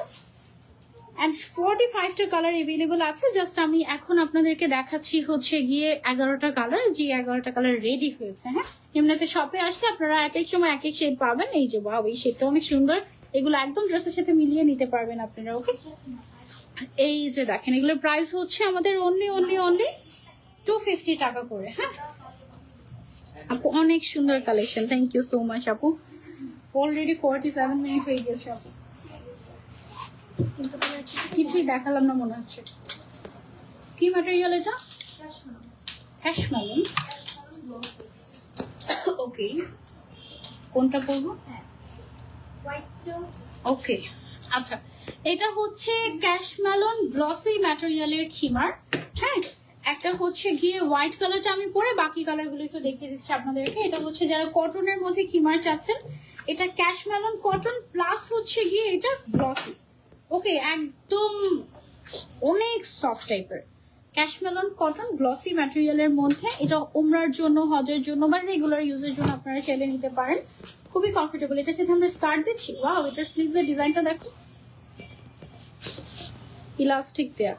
Speaker 1: এন্ড 45টা কালার এভেলেবল আছে। জাস্ট আমি এখন আপনাদেরকে দেখাচ্ছি হচ্ছে গিয়ে 11টা কালার, যে 11টা কালার রেডি হয়েছে। হ্যাঁ, এমনিতে শপে আসলে আপনারা এক এক সময় এক এক শেড পাবেন। এই যে ওয়াও, এই শেডটা অনেক সুন্দর, এগুলো একদম ড্রেসের সাথে মিলিয়ে নিতে পারবেন আপনারা। ওকে, এই যে দেখেন, এগুলোর প্রাইস হচ্ছে আমাদের অনলি 250 টাকা করে। হ্যাঁ আপু, অনেক সুন্দর collection, thank you so much আপু। অলরেডি 47 মিনিট হয়ে গেছে আপু, কিছুই দেখালাম না মনে হচ্ছে। কি ম্যাটেরিয়াল এটা? ক্যাশমেলন। ওকে, কোনটা পরবো? ওকে, আচ্ছা, এটা হচ্ছে ক্যাশমেলন গ্লসি ম্যাটেরিয়ালের খিমার। হ্যাঁ, একটা হচ্ছে গিয়ে হোয়াইট কালারটা আমি পরে বাকি কালারগুলো একটু দেখিয়ে দিচ্ছি আপনাদেরকে। এটা হচ্ছে যারা কটনের মধ্যে খিমার চাচ্ছেন, এটা ক্যাশমেলন কটন প্লাস হচ্ছে গিয়ে এটা গ্লসি। ওকে, একদম অনেক সফট টাইপের ক্যাশমেলন কটন গ্লসি ম্যাটেরিয়ালের মধ্যে। এটা উমরার জন্য, হজের জন্য বা রেগুলার ইউজের জন্য আপনারা চাইলে নিতে পারেন, খুবই কমফোর্টেবল। এটার সাথে আমরা স্কার্ট দিচ্ছি। ওয়াও, এটার স্লিভসের ডিজাইনটা দেখো, ইলাস্টিক দেয়া।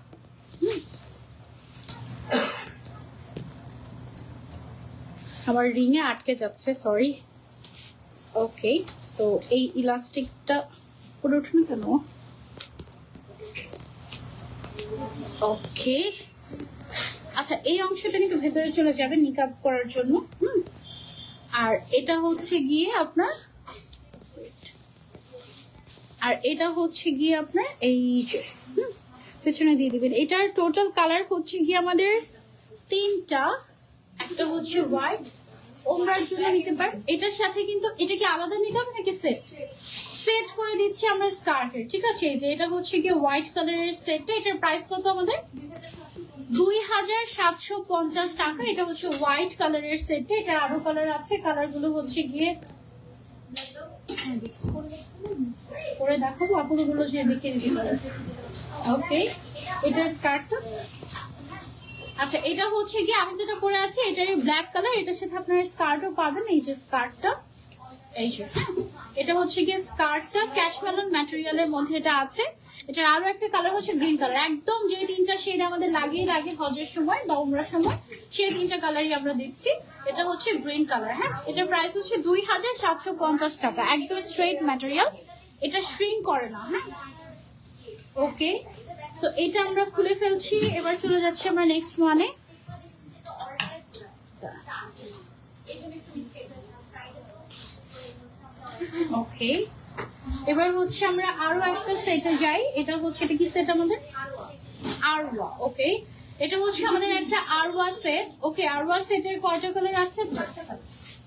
Speaker 1: আমার রিংয়ে আটকে যাচ্ছে, সরি। ওকে, সো এই ইলাস্টিকটা পুরো ওঠে না কেন? ওকে, আচ্ছা, এই অংশটা কিন্তু ভেতরে চলে যাবে নিকাব করার জন্য। আর এটা হচ্ছে গিয়ে আপনার, এই যে পেছনে দিয়ে দিবেন। এটার টোটাল কালার হচ্ছে গিয়ে আমাদের 3টা। একটা হচ্ছে হোয়াইট, ওমরার জন্য নিতে পারেন। এটার সাথে কিন্তু এটা কি আলাদা নিতে হবে নাকি সেট করে দিচ্ছি আমরা স্কার্টের। ঠিক আছে, এই যে এটা হচ্ছে গিয়ে হোয়াইট কালারের সেটটা। এটার প্রাইস কত আমাদের? 2750 টাকা। এটা হচ্ছে হোয়াইট কালারের সেটটা। এটা আরো কালার আছে, কালারগুলো হচ্ছে গিয়ে পরে দেখাবো আপনাদেরগুলো, যে দেখিয়ে দিতে পারেন। ওকে, এটার স্কার্টটা, আচ্ছা, এটা হচ্ছে গিয়ে আমি যেটা পরে আছি এটারই ব্ল্যাক কালার। এটার সাথে আপনারা স্কার্টও পাবেন, এই যে স্কার্টটা, এই যে এটা হচ্ছে গিয়ে স্কার্টটা ক্যাশমেলন ম্যাটেরিয়ালের মধ্যে এটা আছে। এটার আরো একটা কালার হচ্ছে গ্রিন কালার, একদম যে তিনটা শেড আমাদের লাগে হজের সময় বা উমরার সময় সেই তিনটা কালারই আমরা দিচ্ছি। এটা হচ্ছে গ্রিন কালার। হ্যাঁ, এটার প্রাইস হচ্ছে 2750 টাকা, একদম স্ট্রেট ম্যাটেরিয়াল, এটা শ্রিঙ্ক করে না। হ্যাঁ, ওকে, সো এটা আমরা খুলে ফেলছি। এবার চলে যাচ্ছি আমরা নেক্সট ওয়ানে। ওকে, এবার হচ্ছে আমরা আরো একটা সেটে যাই। এটা হচ্ছে, এটা কি সেট আমাদের? আরওয়া। ওকে, এটা হচ্ছে আমাদের একটা আরওয়া সেট। ওকে, আরওয়া সেটের কয়টা কালার আছে?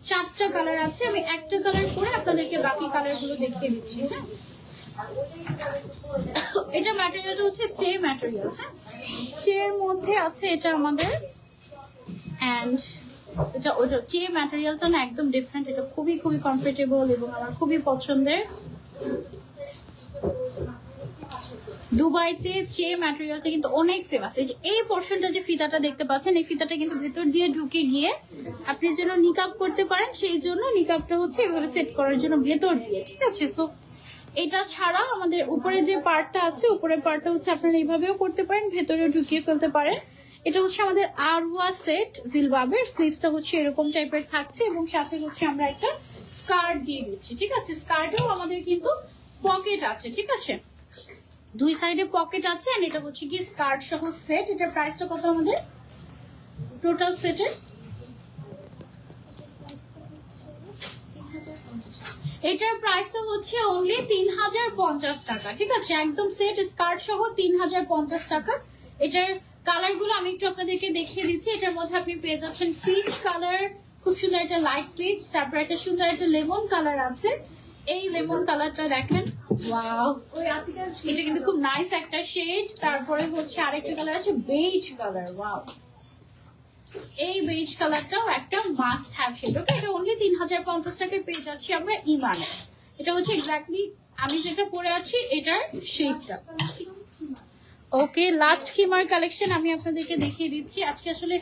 Speaker 1: 4টা কালার আছে। আমি একটা কালার করে আপনাদেরকে বাকি কালার গুলো দেখিয়ে দিচ্ছি। হ্যাঁ, এটা ম্যাটেরিয়ালটা হচ্ছে চে ম্যাটেরিয়াল। হ্যাঁ, চের মধ্যে আছে এটা আমাদের, এন্ড এটা ওটা চে ম্যাটেরিয়ালটা না একদম ডিফারেন্ট। এটা খুবই খুবই কমফোর্টেবল এবং আমার খুবই পছন্দের। দুবাইতে চে ম্যাটেরিয়ালটা কিন্তু অনেক ফেমাস। এই যে এই পোর্শনটা যে ফিতাটা দেখতে পাচ্ছেন, এই ফিতাটা কিন্তু ভেতর দিয়ে ঢুকে গিয়ে আপনি যেন নিকাব করতে পারেন, সেই জন্য নিকাবটা হচ্ছে এভাবে সেট করার জন্য ভেতর দিয়ে। ঠিক আছে, সো এটা ছাড়া আমাদের উপরে যে পার্টটা আছে, উপরের পার্টটা হচ্ছে আপনারা এইভাবেও করতে পারেন, ভেতরেও ঢুকিয়ে ফেলতে পারেন। এটা হচ্ছে আমাদের আরওয়া সেট জিলবাবের। স্লিভসটা হচ্ছে এরকম টাইপের থাকছে এবং সাথে হচ্ছে আমরা একটা স্কার্ট দিয়ে দিচ্ছি। ঠিক আছে, স্কার্টেও আমাদের কিন্তু পকেট আছে। ঠিক আছে, দুই সাইডে পকেট আছে। আর এটা হচ্ছে কি স্কার্ট সহ সেট। এটার প্রাইসটা কত আমাদের টোটাল সেটের? এটার প্রাইসটা হচ্ছে অনলি 3050 টাকা। ঠিক আছে, একদম সেট স্কার্ট সহ 3050 টাকা। এটার কালার গুলো আমি একটু আপনাদেরকে দেখিয়ে দিচ্ছি। এটার মধ্যে আপনি পেয়ে যাচ্ছেন পিচ কালার, খুব সুন্দর একটা লাইট পিচ, তারপর একটা সুন্দর একটা লেমন কালার আছে। এই লেমন কালারটা দেখেন, ওয়াও, এটা কিন্তু খুব নাইস একটা শেড। তারপরে হচ্ছে আরেকটা কালার আছে বেজ কালার, ওয়াও, এই বেজ কালারটাও একটা মাস্ট হ্যাভ শেড। ওকে, এটা অনলি 3050 টাকায় পেয়ে যাচ্ছি আমরা ইমানে। এটা হচ্ছে এক্স্যাক্টলি আমি যেটা পরে আছি এটার শেডটা। ওকে, লাস্ট খিমার কালেকশন আমি আপনাদেরকে দেখিয়ে দিচ্ছি। আজকে আসলে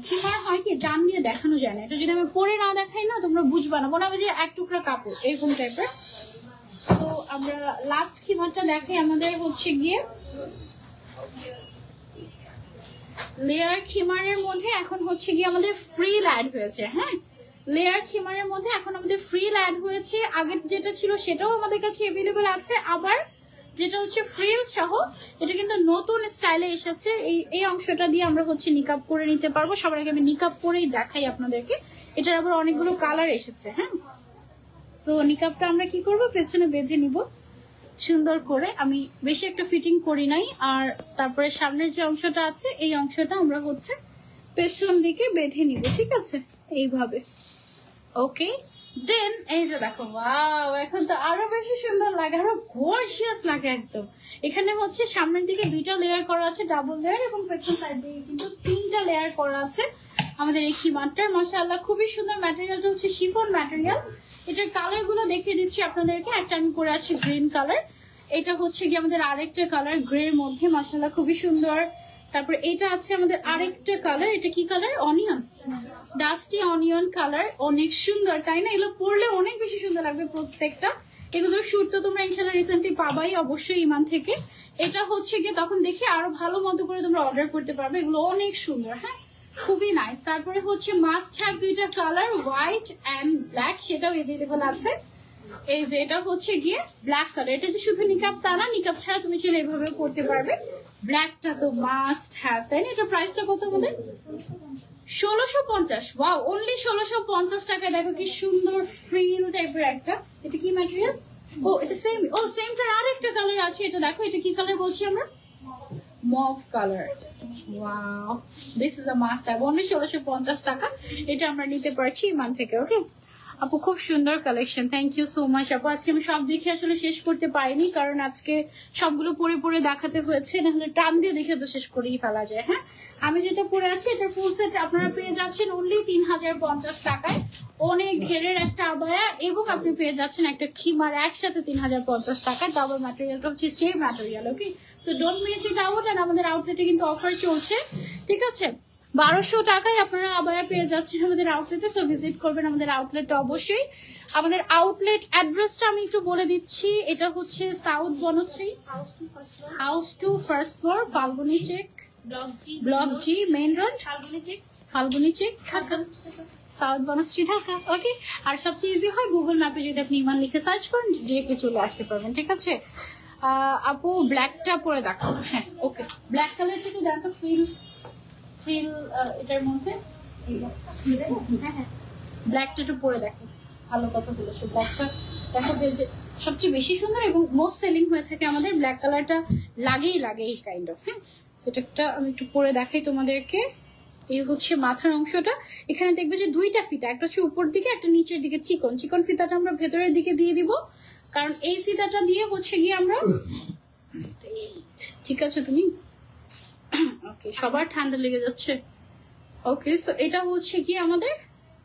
Speaker 1: খিমার হয় কি জান দিয়ে দেখানো যায় না, এটা যদি আমি পরে না দেখাই না তোমরা বুঝবা না, মনে হবে যে এক টুকরা কাপড় এরকম টাইপের। তো আমরা লাস্ট খিমারটা দেখাই। আমাদের হচ্ছে গিয়ে লেয়ার খিমারের মধ্যে এখন হচ্ছে গিয়ে আমাদের ফ্রিল অ্যাড হয়েছে। হ্যাঁ, লেয়ার খিমারের মধ্যে এখন আমাদের ফ্রিল অ্যাড হয়েছে। আগের যেটা ছিল সেটাও আমাদের কাছে অ্যাভেলেবল আছে, আবার যেটা হচ্ছে ফ্রিল সহ এটা কিন্তু নতুন স্টাইলে এসেছে। এই অংশটা দিয়ে আমরা হচ্ছে নিকাব করে নিতে পারবো। সবার আগে আমি নিকাব করেই দেখাই আপনাদেরকে। এটার আবার অনেকগুলো কালার এসেছে। হ্যাঁ, সো নিকাবটা আমরা কি করব, পেছনে বেঁধে নিব সুন্দর করে। আমি বেশি একটা ফিটিং করি নাই। আর তারপরে সামনের যে অংশটা আছে এই অংশটা আমরা হচ্ছে পেছন দিকে বেঁধে নিব। ঠিক আছে, এইভাবে। ওকে, দেন এই যে দেখো, ওয়াও, এখন তো আরো বেশি সুন্দর লাগে, আরো গর্জিয়াস লাগে একদম। এখানে হচ্ছে সামনের দিকে 2টা লেয়ার করা আছে, ডাবল লেয়ার, এবং পেছন সাইড দিকে কিন্তু 3টা লেয়ার করা আছে আমাদের এই খিমারটার। মাশাআল্লাহ, খুবই সুন্দর। ম্যাটেরিয়ালটা হচ্ছে শিফন ম্যাটেরিয়াল। এটার কালার গুলো দেখিয়ে দিচ্ছি আপনাদেরকে। একটা আমি পরে আছি গ্রিন কালার, এটা হচ্ছে কি আমাদের আরেকটা কালার গ্রের মধ্যে, মাশাআল্লাহ খুবই সুন্দর। তারপর এটা আছে আমাদের আরেকটা কালার, এটা কি colour? Onion, dusty onion colour, অনেক সুন্দর তাই না? এগুলো পরলে অনেক বেশি সুন্দর লাগবে প্রত্যেকটা। এগুলোর শুট তো তোমরা ইনশাআল্লাহ রিসেন্টলি পাবাই অবশ্যই ইমান থেকে। এটা হচ্ছে গিয়ে তখন দেখে আরো ভালো মতো করে তোমরা অর্ডার করতে পারবে, এগুলো অনেক সুন্দর। হ্যাঁ, খুবই নাইস। তারপরে হচ্ছে মাস্ট হ্যাভ 2টা কালার, হোয়াইট এন্ড ব্ল্যাক, সেটাও এভেলেবল আছে। এই যে এটা হচ্ছে গিয়ে ব্ল্যাক কালার, এটা যে শুধু নিকাব তা না, নিকাব ছাড়া তুমি চাইলে এভাবেও করতে পারবে। ব্ল্যাকটা তো মাস্ট হ্যাভ, তাই না? এটা প্রাইসটা কত আমাদের? 1650। ওয়াও, অনলি 1650 টাকায়। দেখো কি সুন্দর ফ্রিল টাইপের একটা। এটা কি ম্যাটেরিয়াল? ও, এটা সেম। ও, সেমটার আরেকটা কালার আছে। এটা দেখো, এটা কি কালার বলছি আমরা? Mauve colour. Wow, this is a must have, only 1650 টাকা। এটা আমরা নিতে পারছি ইমান থেকে। ওকে আপু, খুব সুন্দর collection, thank you so much আপু। আজকে আমি সব দেখে আসলে শেষ করতে পারিনি, কারণ আজকে সবগুলো পরে পরে দেখাতে হয়েছে, নাহলে টান দিয়ে দেখে তো শেষ করেই ফেলা যায়। হ্যাঁ, আমি যেটা পরে আছি এটার ফুল সেট আপনারা পেয়ে যাচ্ছেন অনলি 3050 টাকায়। অনেক ঘেরের একটা আবায়া, এবং আপনি পেয়ে যাচ্ছেন একটা খিমার একসাথে 3050 টাকায়। ডাবল ম্যাটেরিয়ালটা হচ্ছে চে material. Okay, so don't miss it out. আর আমাদের আউটলেটে কিন্তু অফার চলছে, ঠিক আছে? 1200 টাকায় আপনারা আবায়া পেয়ে যাচ্ছেন আমাদের আউটলেটে। সো ভিজিট করবেন আমাদের আউটলেটটা অবশ্যই। আমাদের আউটলেট অ্যাড্রেসটা আমি একটু বলে দিচ্ছি। এটা হচ্ছে south Banasree, house 2 first floor, Falguni চেক, block G, main road, Falguni চেক, ঢাকা, সাউথ বনশ্রী, ঢাকা। ওকে, আর সবচেয়ে ইজি হয় গুগল ম্যাপে যদি আপনি ইমান লিখে সার্চ করেন ডিরেক্টলি চলে আসতে পারবেন। ঠিক আছে আপু, ব্ল্যাকটা পরে দেখো। হ্যাঁ ওকে, ব্ল্যাক কালারটা একটু দেখো, ফ্রিল এটার মধ্যে। হ্যাঁ হ্যাঁ, ব্ল্যাকটা একটু পরে দেখো, ভালো কথা বলেছো। ব্ল্যাকটা দেখা যায় যে সবচেয়ে বেশি সুন্দর এবং মোস্ট সেলিং হয়ে থাকে আমাদের ব্ল্যাক কালারটা, লাগেই লাগে এই কাইন্ড অফ। হ্যাঁ, সেটা আমি একটু পরে দেখাই তোমাদেরকে। এই হচ্ছে মাথার অংশটা, এখানে দেখবে যে দুইটা ফিতা, একটা হচ্ছে উপর দিকে, একটা নিচের দিকে। চিকন চিকন ফিতাটা আমরা ভেতরের দিকে দিয়ে দিব, কারণ এই ফিতাটা দিয়ে হচ্ছে গিয়ে আমরা, ঠিক আছে তুমি, ওকে, সবার ঠান্ডা লেগে যাচ্ছে। ওকে, সো এটা হচ্ছে কি আমাদের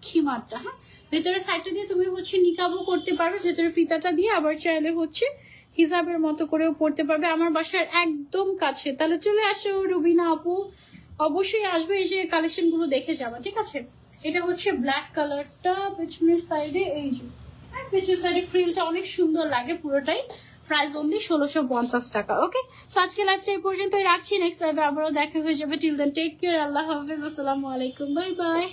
Speaker 1: খিমারটা। হ্যাঁ, ভেতরের সাইডটা দিয়ে তুমি হচ্ছে নিকাবও করতে পারবে, ভেতরের ফিতাটা দিয়ে আবার চাইলে হচ্ছে হিসাবের মতো করেও পড়তে পারবে। আমার বাসার একদম কাছে, তাহলে চলে আসো রুবিনা আপু, অবশ্যই আসবে, এসে কালেকশন গুলো দেখে যাবে। ঠিক আছে, এটা হচ্ছে ব্ল্যাক কালারটা, পেছনের সাইডে এই যে পেছনের সাইডে ফ্রিলটা অনেক সুন্দর লাগে পুরোটাই। প্রাইস অনলি 1650 টাকা। ওকে, সো আজকে লাইফটা এই পর্যন্তই রাখছি, নেক্সট লাইভে আবারও দেখা হয়ে যাবে। টিল দেন টেক কেয়ার, আল্লাহ হাফেজ, আসসালামু আলাইকুম, বাই বাই।